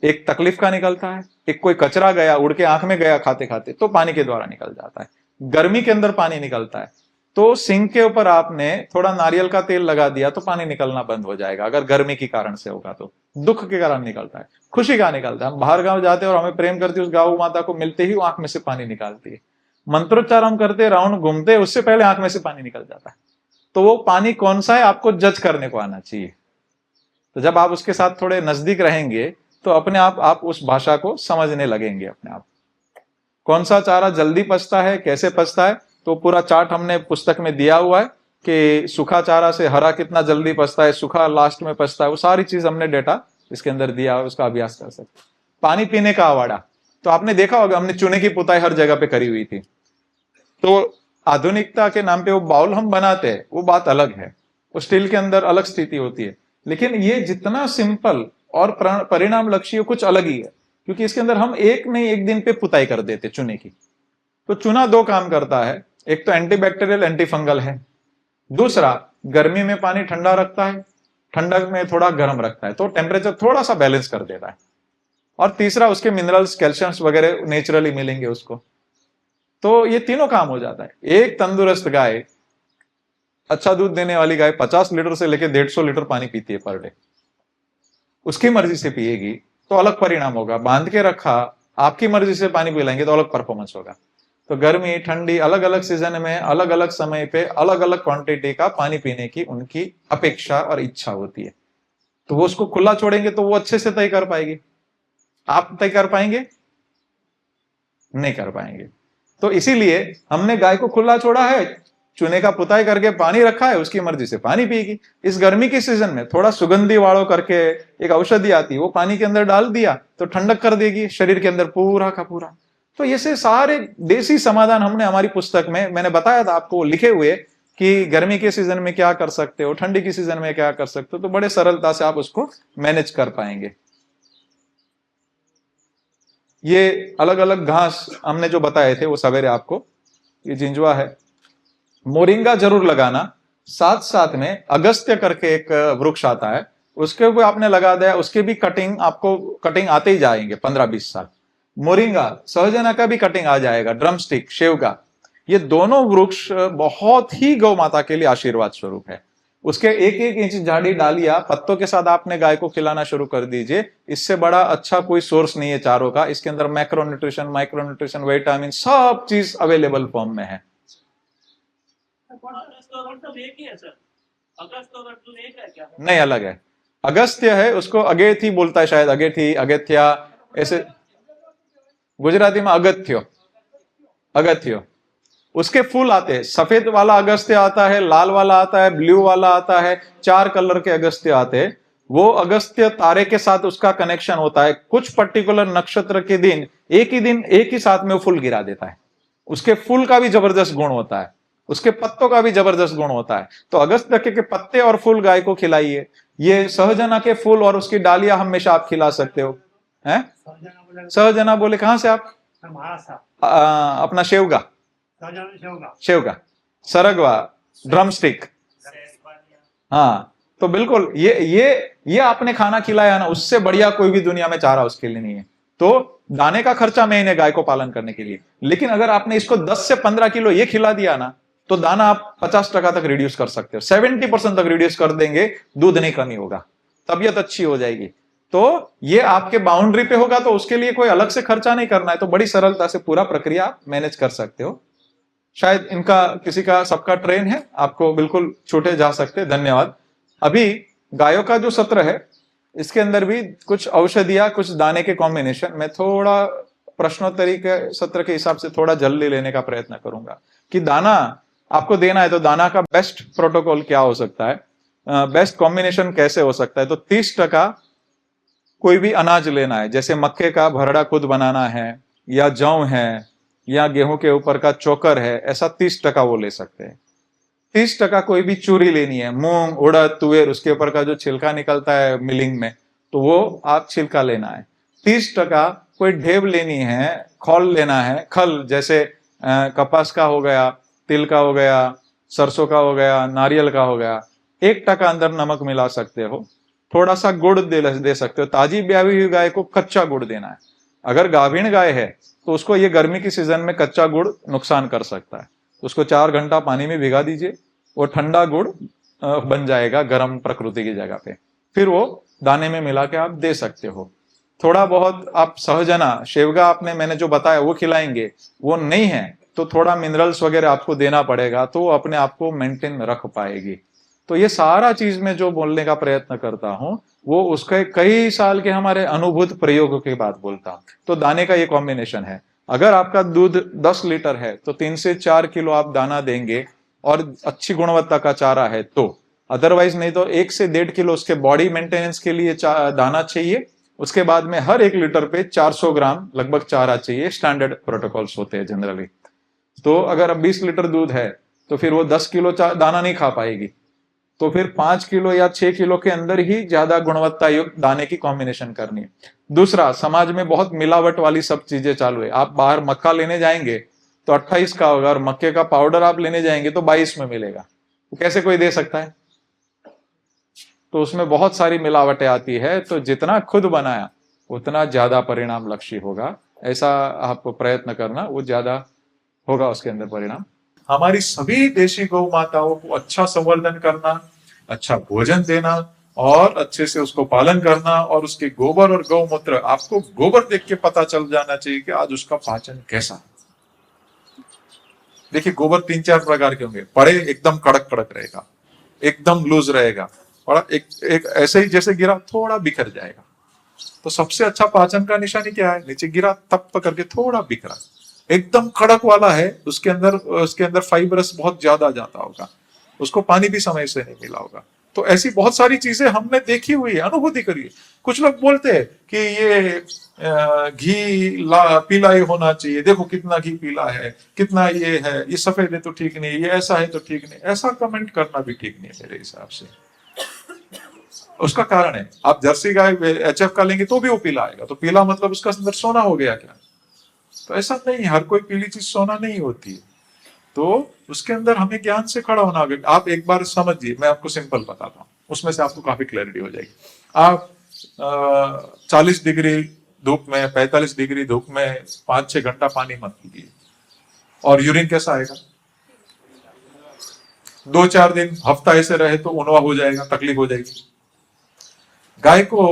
एक तकलीफ का निकलता है, एक कोई कचरा गया उड़ के आंख में गया खाते खाते तो पानी के द्वारा निकल जाता है। गर्मी के अंदर पानी निकलता है तो सिंक के ऊपर आपने थोड़ा नारियल का तेल लगा दिया तो पानी निकलना बंद हो जाएगा। अगर गर्मी के कारण से होगा तो दुख के कारण निकलता है, खुशी का निकलता है। हम बाहर गांव जाते हैं और हमें प्रेम करती है उस गौ माता को मिलते ही आंख में से पानी निकालती है। मंत्रोच्चार हम करते, राउंड घूमते, उससे पहले आंख में से पानी निकल जाता है। तो वो पानी कौन सा है आपको जज करने को आना चाहिए। तो जब आप उसके साथ थोड़े नजदीक रहेंगे तो अपने आप उस भाषा को समझने लगेंगे अपने आप। कौन सा चारा जल्दी पचता है, कैसे पचता है, तो पूरा चार्ट हमने पुस्तक में दिया हुआ है कि सूखा चारा से हरा कितना जल्दी पचता है, सूखा लास्ट में पचता है। वो सारी चीज हमने डेटा इसके अंदर दिया है, उसका अभ्यास कर सकते। पानी पीने का आवाड़ा, तो आपने देखा होगा हमने चूने की पुताई हर जगह पे करी हुई थी। तो आधुनिकता के नाम पे वो बाउल हम बनाते हैं, वो बात अलग है, वो स्टील के अंदर अलग स्थिति होती है। लेकिन ये जितना सिंपल और परिणाम लक्ष्य कुछ अलग ही है, क्योंकि इसके अंदर हम एक नहीं एक दिन पे पुताई कर देते चूने की। तो चूना 2 काम करता है, एक तो एंटीबैक्टीरियल एंटी फंगल है, दूसरा गर्मी में पानी ठंडा रखता है, ठंडक में थोड़ा गर्म रखता है, तो टेम्परेचर थोड़ा सा बैलेंस कर देता है, और तीसरा उसके मिनरल्स कैल्शियम्स वगैरह नेचुरली मिलेंगे उसको। तो ये तीनों काम हो जाता है। एक तंदुरुस्त गाय, अच्छा दूध देने वाली गाय 50 लीटर से लेकर 150 लीटर पानी पीती है पर डे, उसकी मर्जी से पिएगी तो अलग परिणाम होगा। बांध के रखा, आपकी मर्जी से पानी पिलाएंगे तो अलग परफॉर्मेंस होगा। तो गर्मी ठंडी अलग अलग सीजन में अलग अलग समय पे अलग अलग क्वांटिटी का पानी पीने की उनकी अपेक्षा और इच्छा होती है। तो वो उसको खुला छोड़ेंगे तो वो अच्छे से तय कर पाएगी। आप तय कर पाएंगे? नहीं कर पाएंगे। तो इसीलिए हमने गाय को खुला छोड़ा है, चूने का पुताई करके पानी रखा है, उसकी मर्जी से पानी पिएगी। इस गर्मी के सीजन में थोड़ा सुगंधी वालों करके एक औषधि आती है, वो पानी के अंदर डाल दिया तो ठंडक कर देगी शरीर के अंदर पूरा का पूरा। तो ये से सारे देसी समाधान हमने हमारी पुस्तक में, मैंने बताया था आपको लिखे हुए कि गर्मी के सीजन में क्या कर सकते हो, ठंडी के सीजन में क्या कर सकते हो, तो बड़े सरलता से आप उसको मैनेज कर पाएंगे। ये अलग अलग घास हमने जो बताए थे वो सवेरे आपको, ये जिंजवा है, मोरिंगा जरूर लगाना। साथ साथ में अगस्त्य करके एक वृक्ष आता है, उसके भी आपने लगा दिया, उसके भी कटिंग आपको कटिंग आते ही जाएंगे 15-20 साल। मोरिंगा, सहजना का भी कटिंग आ जाएगा, ड्रम स्टिक, शेव का, ये दोनों वृक्ष बहुत ही गौ माता के लिए आशीर्वाद स्वरूप है। उसके 1-1 इंच झाड़ी डालिया पत्तों के साथ आपने गाय को खिलाना शुरू कर दीजिए। इससे बड़ा अच्छा कोई सोर्स नहीं है चारों का। इसके अंदर macro nutrition, micro nutrition, vitamin, सब चीज अवेलेबल फॉर्म में है। एक ही है सर, अगस्त और अर्जुन एक है क्या? नहीं, अलग है। अगस्त्य है, उसको अगेथी बोलता है शायद, अगेथी, अगेथ्या, ऐसे गुजराती में अगत्यो, अगत्यो। उसके फूल आते हैं, सफेद वाला अगस्त्य आता है, लाल वाला आता है, ब्लू वाला आता है, 4 कलर के अगस्त्य आते हैं। वो अगस्त्य तारे के साथ उसका कनेक्शन होता है। कुछ पर्टिकुलर नक्षत्र के दिन एक ही साथ में वो फूल गिरा देता है। उसके फूल का भी जबरदस्त गुण होता है, उसके पत्तों का भी जबरदस्त गुण होता है। तो अगस्त्य के पत्ते और फूल गाय को खिलाइए। ये सहजना के फूल और उसकी डालियां हमेशा आप खिला सकते हो। हैं? सहजना बोले कहां से आप? अपना शेवगा, शेवगा, सरगवा, ड्रम स्टिक। हाँ, तो बिल्कुल ये आपने खाना खिलाया ना, उससे बढ़िया कोई भी दुनिया में चारा उसके लिए नहीं है। तो दाने का खर्चा महीने गाय को पालन करने के लिए, लेकिन अगर आपने इसको 10 से 15 किलो ये खिला दिया ना, तो दाना आप 50% तक रिड्यूस कर सकते हो, 70% तक रिड्यूस कर देंगे, दूध नहीं कमी होगा, तबीयत अच्छी हो जाएगी। तो ये आपके बाउंड्री पे होगा, तो उसके लिए कोई अलग से खर्चा नहीं करना है, तो बड़ी सरलता से पूरा प्रक्रिया आप मैनेज कर सकते हो। शायद इनका किसी का सबका ट्रेन है, आपको बिल्कुल छूटे जा सकते। धन्यवाद। अभी गायों का जो सत्र है, इसके अंदर भी कुछ औषधियां, कुछ दाने के कॉम्बिनेशन, मैं थोड़ा प्रश्नोत्तरी के सत्र के हिसाब से थोड़ा जल्दी लेने का प्रयत्न करूंगा कि दाना आपको देना है तो दाना का बेस्ट प्रोटोकॉल क्या हो सकता है, बेस्ट कॉम्बिनेशन कैसे हो सकता है। तो 30% कोई भी अनाज लेना है, जैसे मक्के का भरड़ा खुद बनाना है, या जौ है, या गेहूं के ऊपर का चोकर है, ऐसा 30% वो ले सकते हैं। 30% कोई भी चूरी लेनी है, मूंग, उड़द, तुवेर, उसके ऊपर का जो छिलका निकलता है मिलिंग में, तो वो आप छिलका लेना है। 30% कोई ढेब लेनी है, खौल लेना है, खल, जैसे कपास का हो गया, तिल का हो गया, सरसों का हो गया, नारियल का हो गया। 1% अंदर नमक मिला सकते हो, थोड़ा सा गुड़ दे सकते हो। ताजी ब्याही हुई गाय को कच्चा गुड़ देना है। अगर गाभिन गाय है तो उसको ये गर्मी की सीजन में कच्चा गुड़ नुकसान कर सकता है, उसको 4 घंटा पानी में भिगा दीजिए, वो ठंडा गुड़ बन जाएगा गर्म प्रकृति की जगह पे, फिर वो दाने में मिला के आप दे सकते हो। थोड़ा बहुत आप सहजना, शेवगा आपने मैंने जो बताया वो खिलाएंगे, वो नहीं है तो थोड़ा मिनरल्स वगैरह आपको देना पड़ेगा, तो वो अपने आप को मेंटेन रख पाएगी। तो ये सारा चीज में जो बोलने का प्रयत्न करता हूं, वो उसके कई साल के हमारे अनुभूत प्रयोग के बाद बोलता हूं। तो दाने का ये कॉम्बिनेशन है। अगर आपका दूध 10 लीटर है तो 3 से 4 किलो आप दाना देंगे, और अच्छी गुणवत्ता का चारा है तो, अदरवाइज नहीं तो 1 से 1.5 किलो उसके बॉडी मेंटेनेंस के लिए दाना चाहिए। उसके बाद में हर 1 लीटर पे 400 ग्राम लगभग चारा चाहिए। स्टैंडर्ड प्रोटोकॉल्स होते हैं जनरली। तो अगर 20 लीटर दूध है तो फिर वो 10 किलो दाना नहीं खा पाएगी, तो फिर 5 किलो या 6 किलो के अंदर ही ज्यादा गुणवत्ता युक्त दाने की कॉम्बिनेशन करनी है। दूसरा, समाज में बहुत मिलावट वाली सब चीजें चालू है। आप बाहर मक्का लेने जाएंगे तो 28 का होगा, और मक्के का पाउडर आप लेने जाएंगे तो 22 में मिलेगा। तो कैसे कोई दे सकता है? तो उसमें बहुत सारी मिलावटें आती है। तो जितना खुद बनाया उतना ज्यादा परिणाम लक्ष्य होगा, ऐसा आप प्रयत्न करना, वो ज्यादा होगा उसके अंदर परिणाम। हमारी सभी देशी गौ माताओं को अच्छा संवर्धन करना, अच्छा भोजन देना और अच्छे से उसको पालन करना, और उसके गोबर और गौमूत्र, आपको गोबर देख के पता चल जाना चाहिए कि आज उसका पाचन कैसा है। देखिए, गोबर 3-4 प्रकार के होंगे। पड़े एकदम कड़क कड़क रहेगा, एकदम लूज रहेगा, और एक ऐसे ही जैसे गिरा थोड़ा बिखर जाएगा। तो सबसे अच्छा पाचन का निशानी क्या है? नीचे गिरा तप करके थोड़ा बिखरा। एकदम कड़क वाला है, उसके अंदर फाइबरस बहुत ज्यादा जाता होगा, उसको पानी भी समय से नहीं मिला होगा। तो ऐसी बहुत सारी चीजें हमने देखी हुई है, अनुभूति करी है। कुछ लोग बोलते हैं कि ये घी पीला ही होना चाहिए, देखो कितना घी पीला है, कितना ये है, ये सफेद है तो ठीक नहीं, ये ऐसा है तो ठीक नहीं। ऐसा कमेंट करना भी ठीक नहीं है मेरे हिसाब से। उसका कारण है, आप जर्सी गाय HF का लेंगे तो भी वो पीला आएगा, तो पीला मतलब उसका अंदर सोना हो गया क्या? तो ऐसा नहीं, हर कोई पीली चीज सोना नहीं होती है। तो उसके अंदर हमें ज्ञान से खड़ा होना होगा। आप एक बार समझिए, मैं आपको सिंपल बताता हूँ, उसमें से आपको काफी क्लैरिटी हो जाएगी। आप 40 डिग्री धूप में, 45 डिग्री धूप में 5-6 घंटा पानी मत पीजिए, और यूरिन कैसा आएगा? 2-4 दिन, हफ्ता ऐसे रहे तो उनवा हो जाएगा, तकलीफ हो जाएगी। गाय को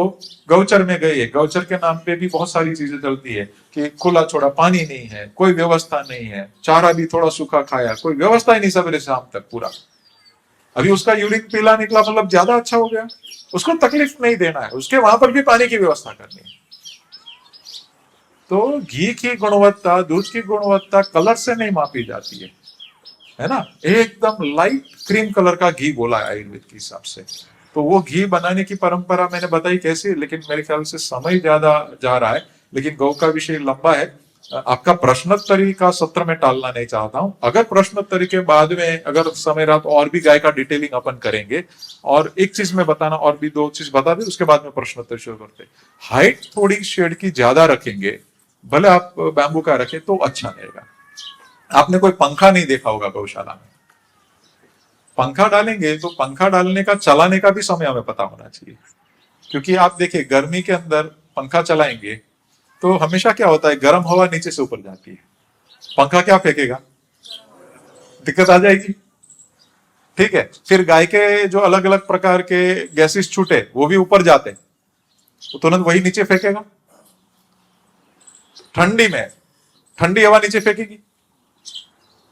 गौचर में गई है, गौचर के नाम पे भी बहुत सारी चीजें चलती है कि खुला छोड़ा, पानी नहीं है, कोई व्यवस्था नहीं है, चारा भी थोड़ा सूखा खाया, कोई व्यवस्था ही नहीं सवेरे शाम तक पूरा। अभी उसका यूरिन पीला निकला मतलब ज्यादा अच्छा हो गया, उसको तकलीफ नहीं देना है, उसके वहां पर भी पानी की व्यवस्था करनी है। तो घी की गुणवत्ता, दूध की गुणवत्ता कलर से नहीं मापी जाती है ना? एकदम लाइट क्रीम कलर का घी बोला है आयुर्वेद के हिसाब से। तो वो घी बनाने की परंपरा मैंने बताई कैसी, लेकिन मेरे ख्याल से समय ज्यादा जा रहा है, लेकिन गौ का विषय लंबा है। आपका प्रश्नोत्तरी का सत्र में टालना नहीं चाहता हूं। अगर प्रश्नोत्तरी के बाद में अगर समय रहा तो और भी गाय का डिटेलिंग अपन करेंगे। और एक चीज में बताना, और भी 2 चीज बता दे, उसके बाद में प्रश्नोत्तरी शुरू करते। हाइट थोड़ी शेड की ज्यादा रखेंगे, भले आप बैम्बू का रखें तो अच्छा रहेगा। आपने कोई पंखा नहीं देखा होगा गौशाला में, पंखा डालेंगे तो पंखा डालने का, चलाने का भी समय हमें पता होना चाहिए। क्योंकि आप देखिए, गर्मी के अंदर पंखा चलाएंगे तो हमेशा क्या होता है, गर्म हवा नीचे से ऊपर जाती है, पंखा क्या फेंकेगा? दिक्कत आ जाएगी। ठीक है, फिर गाय के जो अलग अलग प्रकार के गैसेस छूटे वो भी ऊपर जाते, तो तुरंत वही नीचे फेंकेगा। ठंडी में ठंडी हवा नीचे फेंकेगी,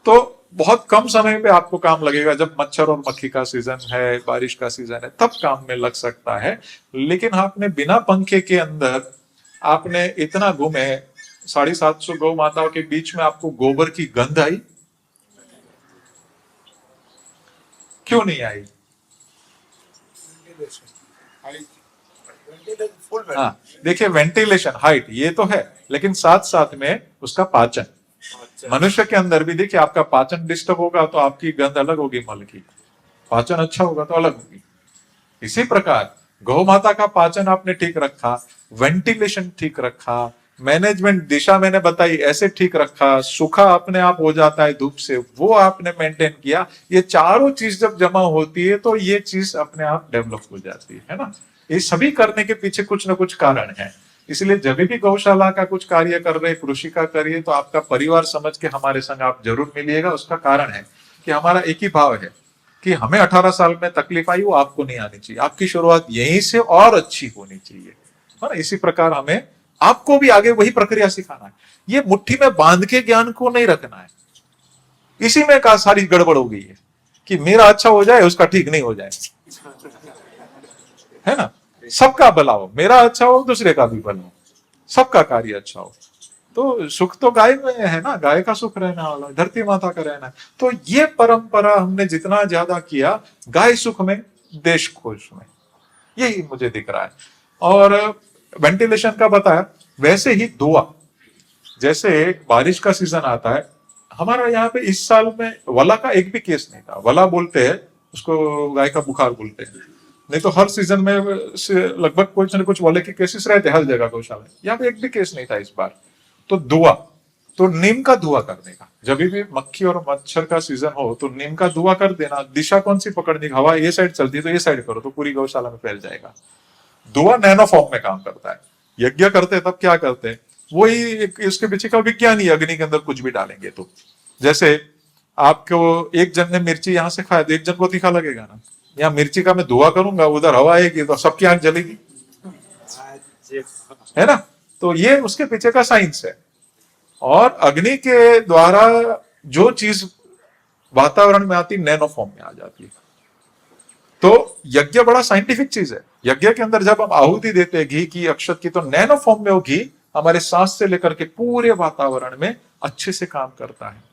तो बहुत कम समय पे आपको काम लगेगा। जब मच्छर और मक्खी का सीजन है, बारिश का सीजन है, तब काम में लग सकता है। लेकिन आपने बिना पंखे के अंदर आपने इतना घूमे, 750 गौ माताओं के बीच में आपको गोबर की गंध आई? क्यों नहीं आई? हाँ, देखिए, वेंटिलेशन, हाइट ये तो है, लेकिन साथ साथ में उसका पाचन। मनुष्य के अंदर भी देखिए, आपका पाचन डिस्टर्ब होगा तो आपकी गंध अलग होगी मल की, पाचन अच्छा होगा तो अलग होगी। इसी प्रकार गौ माता का पाचन आपने ठीक रखा, वेंटिलेशन ठीक रखा, मैनेजमेंट दिशा मैंने बताई ऐसे ठीक रखा, सूखा अपने आप हो जाता है धूप से, वो आपने मेंटेन किया। ये चारों चीज जब जमा होती है तो ये चीज अपने आप डेवलप हो जाती है ना? ये सभी करने के पीछे कुछ ना कुछ कारण है। इसलिए जब भी गौशाला का कुछ कार्य कर रहे, कृषि का करिए, तो आपका परिवार समझ के हमारे संग आप जरूर मिलिएगा। उसका कारण है कि हमारा एक ही भाव है कि हमें 18 साल में तकलीफ आई, वो आपको नहीं आनी चाहिए। आपकी शुरुआत यहीं से और अच्छी होनी चाहिए, है ना? इसी प्रकार हमें आपको भी आगे वही प्रक्रिया सिखाना है। ये मुट्ठी में बांध के ज्ञान को नहीं रखना है। इसी में का सारी गड़बड़ हो गई है कि मेरा अच्छा हो जाए, उसका ठीक नहीं हो जाए, है ना? सबका भला हो, मेरा अच्छा हो, दूसरे का भी भला हो, सबका कार्य अच्छा हो। तो सुख तो गाय में है ना, गाय का सुख रहना वाला, धरती माता का रहना है। तो ये परंपरा हमने जितना ज्यादा किया, गाय सुख में देश खुश में, यही मुझे दिख रहा है। और वेंटिलेशन का बताया, वैसे ही दुआ, जैसे बारिश का सीजन आता है, हमारा यहाँ पे इस साल में वला का एक भी केस नहीं था। वला बोलते हैं उसको, गाय का बुखार बोलते हैं, नहीं तो हर सीजन में लगभग कुछ न कुछ वले के केसेस रहते हर जगह गौशाला में। यहाँ पे एक भी केस नहीं था इस बार। तो दुआ, तो नीम का धुआं करने का, जब भी मक्खी और मच्छर का सीजन हो तो नीम का धुआं कर देना। दिशा कौन सी पकड़नी, हवा ये साइड चलती है तो ये साइड करो, तो पूरी गौशाला में फैल जाएगा। धुआं नैनो फॉर्म में काम करता है। यज्ञ करते हैं तब क्या करते हैं, वही इसके पीछे का विज्ञान ही, अग्नि के अंदर कुछ भी डालेंगे तो। जैसे आपको एक जन ने मिर्ची यहां से खाया तो एक जन को तीखा लगेगा ना, यहाँ मिर्ची का मैं धुआं करूंगा, उधर हवा आएगी तो सबकी आंख जलेगी, है ना। तो ये उसके पीछे का साइंस है। और अग्नि के द्वारा जो चीज वातावरण में आती नैनो फॉर्म में आ जाती है। तो यज्ञ बड़ा साइंटिफिक चीज है। यज्ञ के अंदर जब हम आहुति देते हैं घी की, अक्षत की, तो नैनो फॉर्म में वो घी हमारे सांस से लेकर के पूरे वातावरण में अच्छे से काम करता है।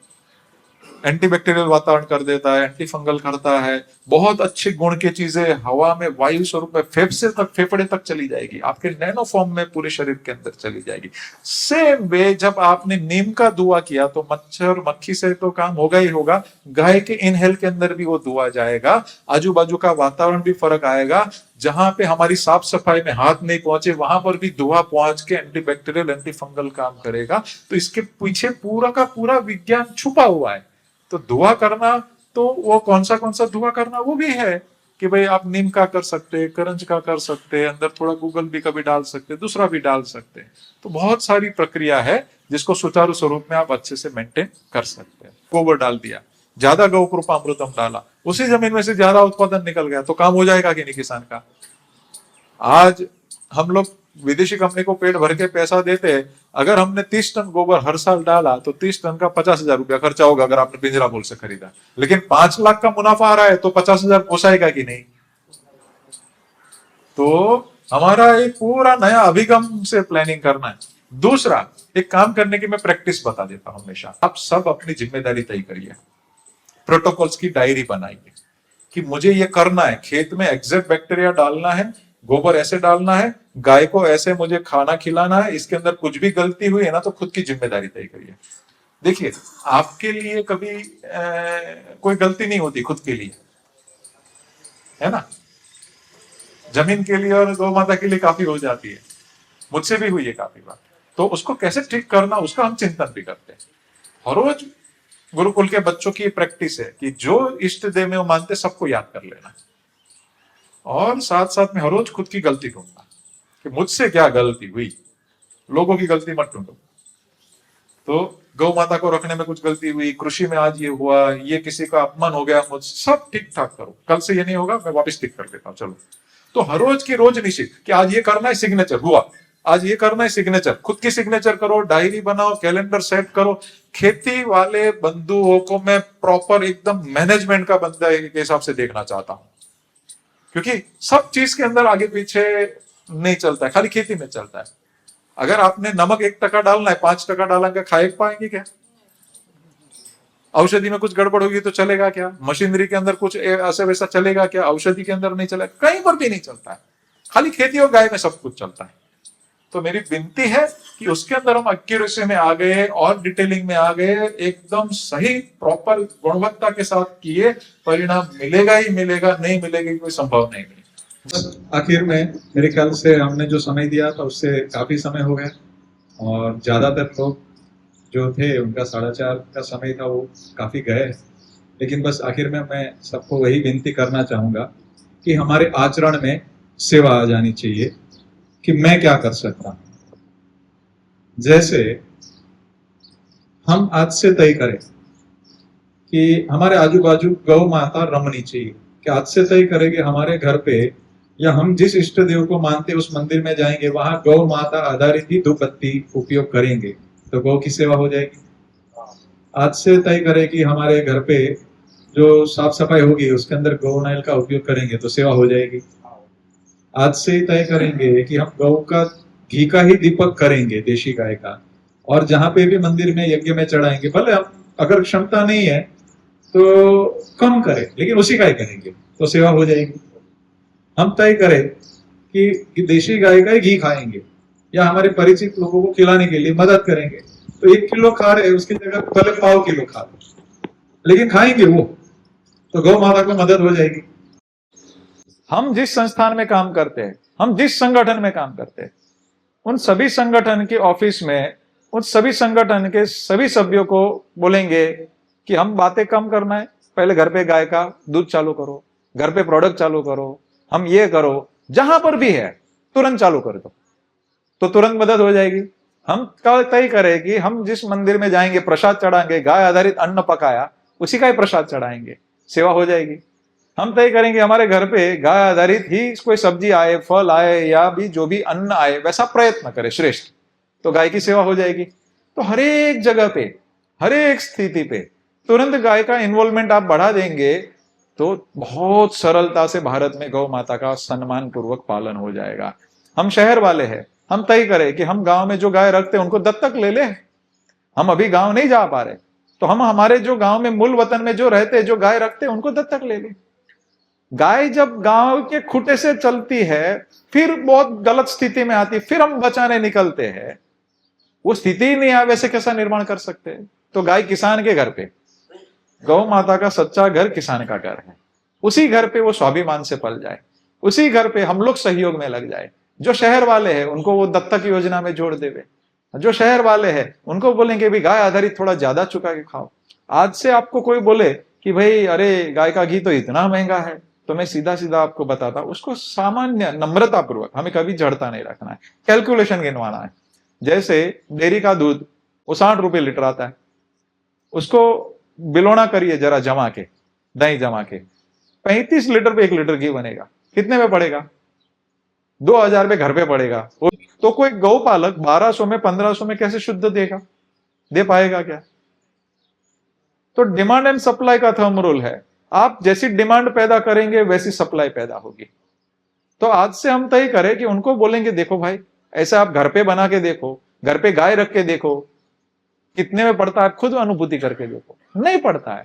एंटीबैक्टीरियल वातावरण कर देता है, एंटी फंगल करता है, बहुत अच्छे गुण की चीजें हवा में वायु स्वरूप में फेफड़े तक, फेफड़े तक चली जाएगी, आपके नैनो फॉर्म में पूरे शरीर के अंदर चली जाएगी। सेम वे जब आपने नीम का धुआं किया तो मच्छर मक्खी से तो काम होगा ही होगा, गाय के इनहेल के अंदर भी वो धुआं जाएगा, आजू बाजू का वातावरण भी फर्क आएगा। जहां पे हमारी साफ सफाई में हाथ नहीं पहुंचे वहां पर भी धुआं पहुंच के एंटीबैक्टीरियल एंटी फंगल काम करेगा। तो इसके पीछे पूरा का पूरा विज्ञान छुपा हुआ है। तो धुआं करना, तो वो कौन सा धुआं करना, वो भी है कि भाई आप नीम का कर सकते हैं, करंज का कर सकते हैं, अंदर थोड़ा गूगल भी कभी डाल सकते हैं, दूसरा भी डाल सकते हैं। तो बहुत सारी प्रक्रिया है जिसको सुचारू स्वरूप में आप अच्छे से मेंटेन कर सकते हैं। गोबर डाल दिया, ज्यादा गौ कृपामृतम डाला, उसी जमीन में से ज्यादा उत्पादन निकल गया, तो काम हो जाएगा कि नहीं किसान का। आज हम लोग विदेशी कंपनी को पेट भर के पैसा देते हैं, अगर हमने 30 टन गोबर हर साल डाला तो 30 टन का 50,000 रुपया खर्चा होगा अगर आपने पिंजरा मोल से खरीदा। लेकिन 5 लाख का मुनाफा आ रहा है तो 50,000 पोसाएगा कि नहीं। तो हमारा एक पूरा नया अभिगम से प्लानिंग करना है। दूसरा, एक काम करने की मैं प्रैक्टिस बता देता हूं हमेशा। आप सब अपनी जिम्मेदारी तय करिए, प्रोटोकॉल्स की डायरी बनाइए कि मुझे ये करना है, खेत में एग्जैक्ट बैक्टीरिया डालना है, गोबर ऐसे डालना है, गाय को ऐसे मुझे खाना खिलाना है, इसके अंदर कुछ भी गलती हुई है ना तो खुद की जिम्मेदारी तय करिए। देखिए, आपके लिए कभी कोई गलती नहीं होती खुद के लिए, है ना। जमीन के लिए और गौ माता के लिए काफी हो जाती है, मुझसे भी हुई है काफी बार। तो उसको कैसे ठीक करना, उसका हम चिंतन भी करते हैं। हर रोज गुरुकुल के बच्चों की प्रैक्टिस है कि जो इष्ट देव में वो मानते सबको याद कर लेना, और साथ साथ में हर रोज खुद की गलती ढूंढना कि मुझसे क्या गलती हुई, लोगों की गलती मत ढूंढो। तो गौ माता को रखने में कुछ गलती हुई, कृषि में आज ये हुआ, ये किसी का अपमान हो गया मुझसे, सब ठीक ठाक करो, कल से ये नहीं होगा, मैं वापस ठीक कर देता हूँ, चलो। तो हर रोज की रोज निश्चित कि आज ये करना है, सिग्नेचर हुआ, आज ये करना है, सिग्नेचर, खुद की सिग्नेचर करो, डायरी बनाओ, कैलेंडर सेट करो। खेती वाले बंधुओं को मैं प्रॉपर एकदम मैनेजमेंट का बंदा के हिसाब से देखना चाहता हूं, क्योंकि सब चीज के अंदर आगे पीछे नहीं चलता है, खाली खेती में चलता है। अगर आपने नमक 1% डालना है, 5% डालेंगे, खा पाएंगे क्या? औषधि में कुछ गड़बड़ होगी तो चलेगा क्या? मशीनरी के अंदर कुछ ऐसा वैसा चलेगा क्या? औषधि के अंदर नहीं चलेगा, कहीं पर भी नहीं चलता है, खाली खेती और गाय में सब कुछ चलता है। तो मेरी विनती है कि उसके अंदर हम एक्यूरेसी में आ गए और डिटेलिंग में आ गए, एकदम सही प्रॉपर गुणवत्ता के साथ किए, परिणाम मिलेगा ही मिलेगा, नहीं मिलेगा कोई संभव नहीं। बस आखिर में मेरे ख्याल से हमने जो समय दिया था उससे काफी समय हो गया, और ज्यादातर लोग जो थे उनका 4:30 का समय था, वो काफी गए। लेकिन बस आखिर में मैं सबको वही विनती करना चाहूंगा कि हमारे आचरण में सेवा आ जानी चाहिए कि मैं क्या कर सकता हूं। जैसे हम आज से तय करें कि हमारे आजू बाजू गौ माता रमनी चाहिए, कि आज से तय करें कि हमारे घर पे या हम जिस इष्ट देव को मानते उस मंदिर में जाएंगे, वहां गौ माता आधारित ही धूप बत्ती उपयोग करेंगे, तो गौ की सेवा हो जाएगी। आज से तय करें कि हमारे घर पे जो साफ सफाई होगी उसके अंदर गौ नाइल का उपयोग करेंगे, तो सेवा हो जाएगी। आज से तय करेंगे कि हम गौ का घी का ही दीपक करेंगे, देशी गाय का, और जहां पे भी मंदिर में यज्ञ में चढ़ाएंगे, भले हम अगर क्षमता नहीं है तो कम करें, लेकिन उसी का ही करेंगे, तो सेवा हो जाएगी। हम तय करें कि देशी गाय का ही घी खाएंगे, या हमारे परिचित लोगों को खिलाने के लिए मदद करेंगे, तो 1 किलो खा रहे उसकी जगह पहले 1/4 किलो खा रहे, लेकिन खाएंगे वो, तो गौ माता को मदद हो जाएगी। हम जिस संस्थान में काम करते हैं, हम जिस संगठन में काम करते हैं, उन सभी संगठन के ऑफिस में उन सभी संगठन के सभी सभ्यों को बोलेंगे कि हम बातें कम करना है, पहले घर पे गाय का दूध चालू करो, घर पे प्रोडक्ट चालू करो, हम ये करो, जहां पर भी है तुरंत चालू कर दो, तो तुरंत मदद हो जाएगी। हम तय करें कि हम जिस मंदिर में जाएंगे प्रसाद चढ़ाएंगे, गाय आधारित अन्न पकाया उसी का ही प्रसाद चढ़ाएंगे, सेवा हो जाएगी। हम तय करेंगे हमारे घर पे गाय आधारित ही कोई सब्जी आए, फल आए, या भी जो भी अन्न आए वैसा प्रयत्न करें श्रेष्ठ, तो गाय की सेवा हो जाएगी। तो हर एक जगह पे, हर एक स्थिति पे तुरंत गाय का इन्वॉल्वमेंट आप बढ़ा देंगे तो बहुत सरलता से भारत में गौ माता का सम्मान पूर्वक पालन हो जाएगा। हम शहर वाले हैं, हम तय करें कि हम गांव में जो गाय रखते हैं उनको दत्तक ले ले। हम अभी गांव नहीं जा पा रहे, तो हम हमारे जो गांव में मूल वतन में जो रहते हैं, जो गाय रखते हैं, उनको दत्तक ले ले। गाय जब गांव के खूंटे से चलती है, फिर बहुत गलत स्थिति में आती है, फिर हम बचाने निकलते हैं, वो स्थिति ही नहीं है, वैसे कैसा निर्माण कर सकते हैं? तो गाय किसान के घर पे, गौ माता का सच्चा घर किसान का घर है, उसी घर पे वो स्वाभिमान से पल जाए, उसी घर पे हम लोग सहयोग में लग जाए। जो शहर वाले हैं उनको वो दत्तक योजना में जोड़ देवे, जो शहर वाले हैं उनको बोलेंगे भी गाय आधारित थोड़ा ज्यादा चुका के खाओ। आज से आपको कोई बोले कि भाई अरे गाय का घी तो इतना महंगा है, तो मैं सीधा सीधा आपको बताता, उसको सामान्य नम्रता पूर्वक, हमें कभी जड़ता नहीं रखना है, कैलकुलेशन गिनवाना है। जैसे डेयरी का दूध वो 60 रुपए लीटर आता है, उसको बिलोना करिए जरा जमा के, दही जमा के, 35 लीटर पे 1 लीटर घी बनेगा, कितने में पड़ेगा? 2000 पे घर पे पड़ेगा। तो कोई गौपालक 1200 में 1500 में कैसे शुद्ध देगा, दे पाएगा क्या? तो डिमांड एंड सप्लाई का थंब रूल है, आप जैसी डिमांड पैदा करेंगे वैसी सप्लाई पैदा होगी। तो आज से हम तय करें कि उनको बोलेंगे देखो भाई, ऐसा आप घर पे बना के देखो, घर पे गाय रख के देखो कितने में पड़ता है, खुद अनुभूति करके देखो, नहीं पड़ता है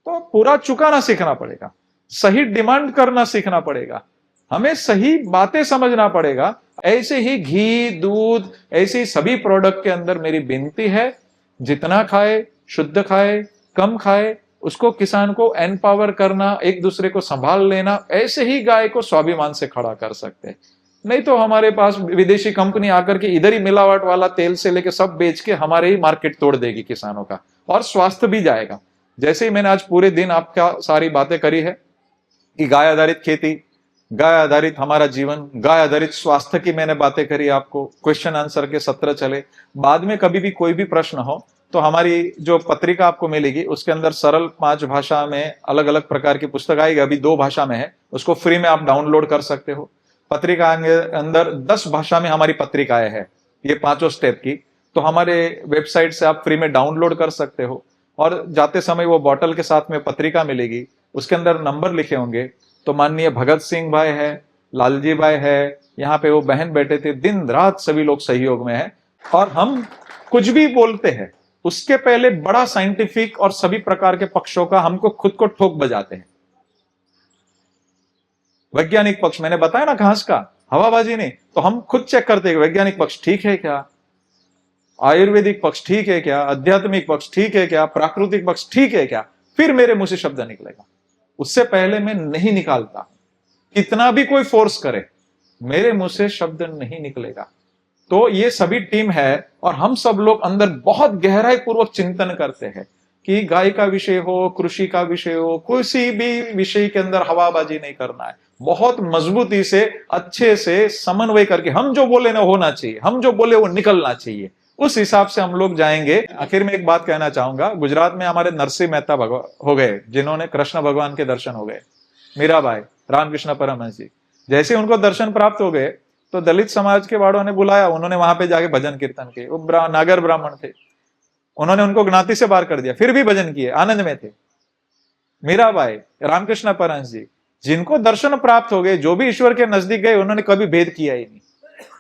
तो पूरा चुकाना सीखना पड़ेगा, सही डिमांड करना सीखना पड़ेगा, हमें सही बातें समझना पड़ेगा। ऐसे ही घी, दूध, ऐसे सभी प्रोडक्ट के अंदर मेरी विनती है, जितना खाए शुद्ध खाए, कम खाए, उसको किसान को एम्पावर करना, एक दूसरे को संभाल लेना, ऐसे ही गाय को स्वाभिमान से खड़ा कर सकते हैं। नहीं तो हमारे पास विदेशी कंपनी आकर के इधर ही मिलावट वाला तेल से लेके सब बेच के हमारे ही मार्केट तोड़ देगी किसानों का, और स्वास्थ्य भी जाएगा। जैसे ही मैंने आज पूरे दिन आपका सारी बातें करी है कि गाय आधारित खेती, गाय आधारित हमारा जीवन, गाय आधारित स्वास्थ्य की मैंने बातें करी, आपको क्वेश्चन आंसर के सत्र चले। बाद में कभी भी कोई भी प्रश्न हो तो हमारी जो पत्रिका आपको मिलेगी उसके अंदर सरल 5 भाषा में अलग अलग प्रकार की पुस्तक आएगी, अभी 2 भाषा में है, उसको फ्री में आप डाउनलोड कर सकते हो। पत्रिका के अंदर 10 भाषा में हमारी पत्रिकाएं हैं, ये 5 स्टेप की, तो हमारे वेबसाइट से आप फ्री में डाउनलोड कर सकते हो। और जाते समय वो बॉटल के साथ में पत्रिका मिलेगी, उसके अंदर नंबर लिखे होंगे, तो माननीय भगत सिंह भाई है, लालजी भाई है, यहाँ पे वो बहन बैठे थे, दिन रात सभी लोग सहयोग में है। और हम कुछ भी बोलते हैं उसके पहले बड़ा साइंटिफिक और सभी प्रकार के पक्षों का हमको खुद को ठोक बजाते हैं। वैज्ञानिक पक्ष मैंने बताया ना, घास का, हवाबाजी नहीं, तो हम खुद चेक करते हैं वैज्ञानिक पक्ष ठीक है क्या, आयुर्वेदिक पक्ष ठीक है क्या, आध्यात्मिक पक्ष ठीक है क्या, प्राकृतिक पक्ष ठीक है क्या, फिर मेरे मुंह से शब्द निकलेगा। उससे पहले मैं नहीं निकालता, कितना भी कोई फोर्स करे मेरे मुंह से शब्द नहीं निकलेगा। तो ये सभी टीम है और हम सब लोग अंदर बहुत गहराई पूर्वक चिंतन करते हैं कि गाय का विषय हो, कृषि का विषय हो, किसी भी विषय के अंदर हवाबाजी नहीं करना है, बहुत मजबूती से अच्छे से समन्वय करके, हम जो बोले ना होना चाहिए, हम जो बोले वो निकलना चाहिए, उस हिसाब से हम लोग जाएंगे। आखिर में एक बात कहना चाहूंगा, गुजरात में हमारे नरसिंह मेहता हो गए, जिन्होंने कृष्ण भगवान के दर्शन हो गए, मीराबाई, रामकृष्ण परमहंस जी, जैसे उनको दर्शन प्राप्त हो गए तो दलित समाज के वालों ने बुलाया, उन्होंने वहां पे जाके भजन कीर्तन किए। वो नागर ब्राह्मण थे, उन्होंने उनको ज्ञाति से बाहर कर दिया, फिर भी भजन किए, आनंद में थे। मीराबाई, रामकृष्ण परमहंस जी, जिनको दर्शन प्राप्त हो गए, जो भी ईश्वर के नजदीक गए, उन्होंने कभी भेद किया ही नहीं।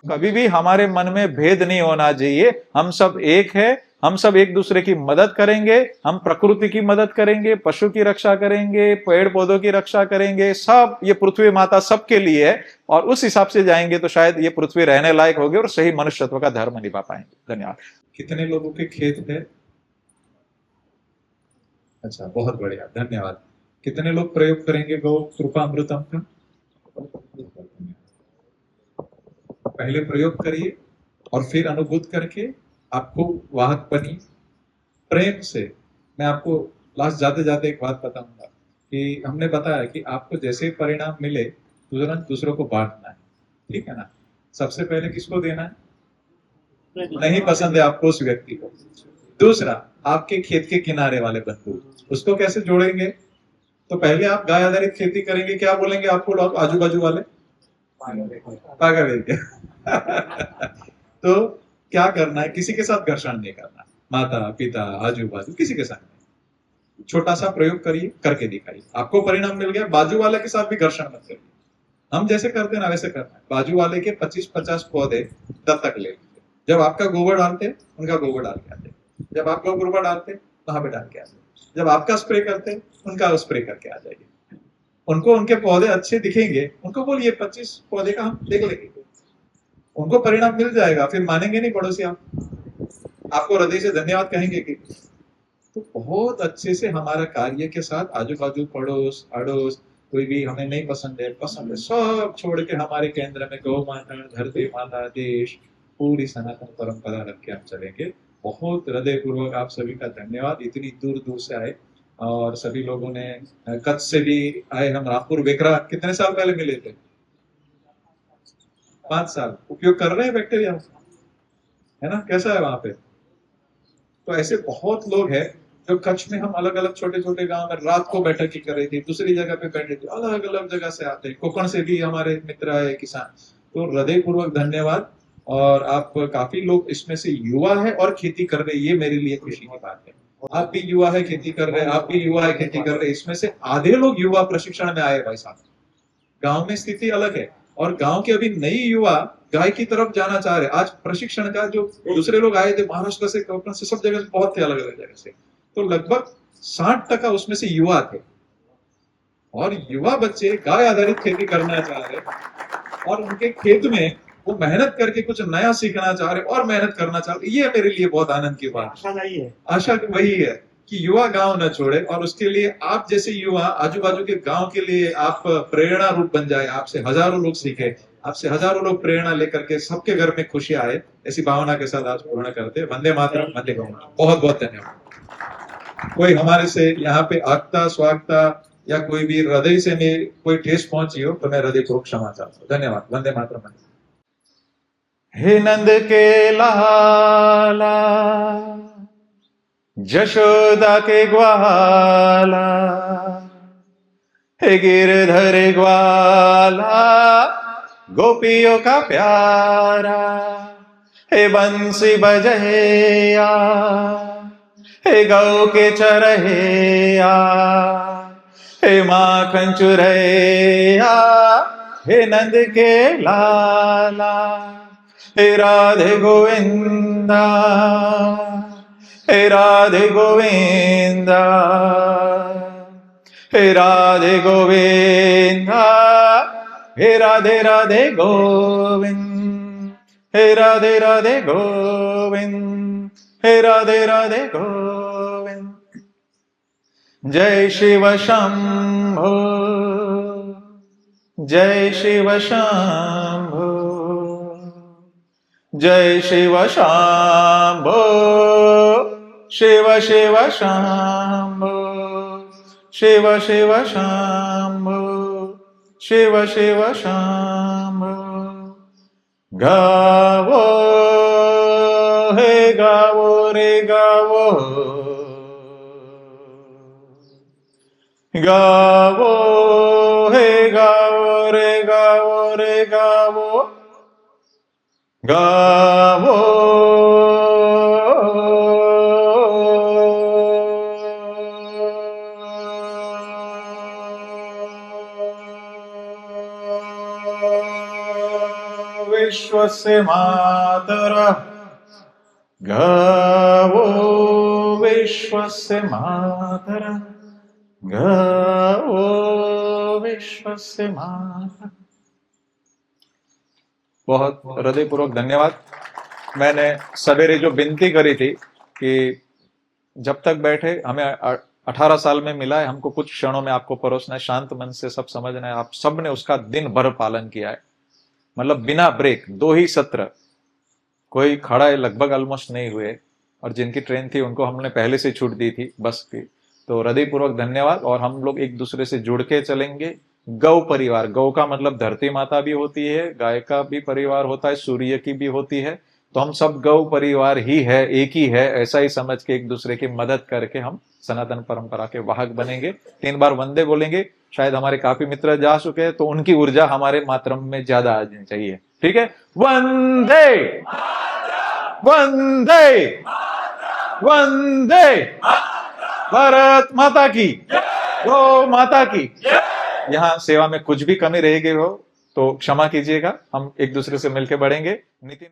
कभी भी हमारे मन में भेद नहीं होना चाहिए, हम सब एक है, हम सब एक दूसरे की मदद करेंगे, हम प्रकृति की मदद करेंगे, पशु की रक्षा करेंगे, पेड़ पौधों की रक्षा करेंगे, सब ये पृथ्वी माता सबके लिए है, और उस हिसाब से जाएंगे तो शायद ये पृथ्वी रहने लायक होगी और सही मनुष्यत्व का धर्म निभा पाएंगे। धन्यवाद। कितने लोगों के खेत है? अच्छा, बहुत बढ़िया, धन्यवाद। कितने लोग प्रयोग करेंगे गौ कृपामृतम का? पहले प्रयोग करिए और फिर अनुभूत करके आपको वाहक बनी प्रेम से। मैं आपको लास्ट जाते जाते एक बात बताऊंगा कि हमने बताया कि आपको जैसे परिणाम मिले तुरंत दूसरों को बांटना है, ठीक है ना। सबसे पहले किसको देना है? नहीं पसंद है आपको उस व्यक्ति को। दूसरा, आपके खेत के किनारे वाले बंधु, उसको कैसे जोड़ेंगे? तो पहले आप गाय आधारित खेती करेंगे, क्या बोलेंगे आपको लोग आजू बाजू वाले? पागल है क्या? तो क्या करना है, किसी के साथ घर्षण नहीं करना, माता पिता आजू बाजू किसी के साथ नहीं। छोटा सा प्रयोग करिए, करके दिखाइए, आपको परिणाम मिल गया। बाजू वाले के साथ भी घर्षण मत करिए, हम जैसे करते हैं ना वैसे करना है। बाजू वाले के 25-50 पौधे दत्तक ले लीजिए। जब आपका गोबर डालते हैं उनका गोबर डाल के आते, जब आपका गोबर डालते वहां पे डाल के आते, जब आपका स्प्रे करते उनका स्प्रे करके आ जाइए। उनको उनके पौधे अच्छे दिखेंगे, उनको बोलिए 25 पौधे का हम देख लेंगे, उनको परिणाम मिल जाएगा। फिर मानेंगे नहीं पड़ोसी, आप आपको हृदय से धन्यवाद कहेंगे कि। तो बहुत अच्छे से हमारा कार्य के साथ आजू बाजू पड़ोस अड़ोस कोई भी हमें नहीं पसंद है सब छोड़ के हमारे केंद्र में गौ माता धरती माता देश पूरी सनातन परंपरा रख के हम चलेंगे। बहुत हृदय पूर्वक आप सभी का धन्यवाद, इतनी दूर दूर से आए और सभी लोगों ने कच्छ से भी आए। हम रामपुर वेकरा कितने साल पहले मिले थे? 5 साल। उपयोग कर रहे हैं बैक्टीरिया, है ना? कैसा है वहां पे? तो ऐसे बहुत लोग हैं जो कच्छ में हम अलग अलग छोटे छोटे गांव में रात को बैठक की कर रही थी, दूसरी जगह पे बैठे थे, अलग अलग जगह से आते हैं, कोकण से भी हमारे मित्र आए किसान। तो हृदय पूर्वक धन्यवाद। और आप काफी लोग इसमें से युवा है और खेती कर रहे, ये मेरे लिए खुशी की बात है। आप भी युवा है खेती कर रहे हैं, आप भी युवा है खेती कर रहे हैं। इसमें से आधे लोग युवा प्रशिक्षण में आए भाई साहब। गांव में स्थिति अलग है और गांव के अभी नई युवा गाय की तरफ जाना चाह रहे। आज प्रशिक्षण का जो दूसरे लोग आए थे महाराष्ट्र से, कोकण से, सब जगह से बहुत थे, अलग अलग जगह से। तो लगभग 60% उसमें से युवा थे और युवा बच्चे गाय आधारित खेती करना चाह रहे और उनके खेत में वो मेहनत करके कुछ नया सीखना चाह रहे और मेहनत करना चाह रहे। ये मेरे लिए बहुत आनंद की बात है। आशा वही है कि युवा गांव न छोड़े और उसके लिए आप जैसे युवा आजू बाजू के गांव के लिए आप प्रेरणा रूप बन जाए। आपसे हजारों लोग सीखे, आपसे हजारों लोग प्रेरणा लेकर के सबके घर में खुशी आए, ऐसी भावना के साथ आज पूर्ण करते। वंदे मातरम, वंदे गौ मातरम। बहुत बहुत धन्यवाद। कोई हमारे से यहाँ पे आगता स्वागता या कोई भी हृदय से में कोई ठेस पहुंची हो तो मैं हृदय पूर्वक क्षमा चाहता हूँ। धन्यवाद। वंदे मातरम। हे नंद के लाला, जशोदा के ग्वाला, हे गिरधर ग्वाला, गोपियों का प्यारा, हे बंसी बजैया, हे गौ के चरैया, हे माखन चुरैया, हे नंद के लाला, हे राधे गोविंदा, हे राधे गोविंदा, हे राधे गोविंदा, हे राधे राधे गोविंद, हे राधे राधे गोविंद, हे राधे राधे गोविंद। जय शिव शंभो, जय शिव शंभो, जय शिव शंभो, शिव शिव शंभो, शिव शिव शंभो, शिव शिव शंभो। गावो हे गावो रे गावो, गावो हे गावो रे गावो रे गावो, गावो विश्वस्य मातरः, गावो विश्वस्य मातरः, गावो विश्वस्य मातरः। बहुत हृदयपूर्वक धन्यवाद। मैंने सवेरे जो विनती करी थी कि जब तक बैठे, हमें 18 साल में मिला है, हमको कुछ क्षणों में आपको परोसना है, शांत मन से सब समझना है। आप सब ने उसका दिन भर पालन किया है, मतलब बिना ब्रेक 2 ही सत्र, कोई खड़ा लगभग ऑलमोस्ट नहीं हुए, और जिनकी ट्रेन थी उनको हमने पहले से छूट दी थी बस की। तो हृदयपूर्वक धन्यवाद। और हम लोग एक दूसरे से जुड़ के चलेंगे। गौ परिवार, गौ का मतलब धरती माता भी होती है, गाय का भी परिवार होता है, सूर्य की भी होती है। तो हम सब गौ परिवार ही है, एक ही है, ऐसा ही समझ के एक दूसरे की मदद करके हम सनातन परंपरा के वाहक बनेंगे। 3 बार वंदे बोलेंगे। शायद हमारे काफी मित्र जा चुके हैं, तो उनकी ऊर्जा हमारे मातरम में ज्यादा आनी चाहिए। ठीक है, वंदे वंदे वंदे, भारत माता की, गौ माता की। यहाँ सेवा में कुछ भी कमी रह गई हो तो क्षमा कीजिएगा, हम एक दूसरे से मिलकर बढ़ेंगे। नितिन।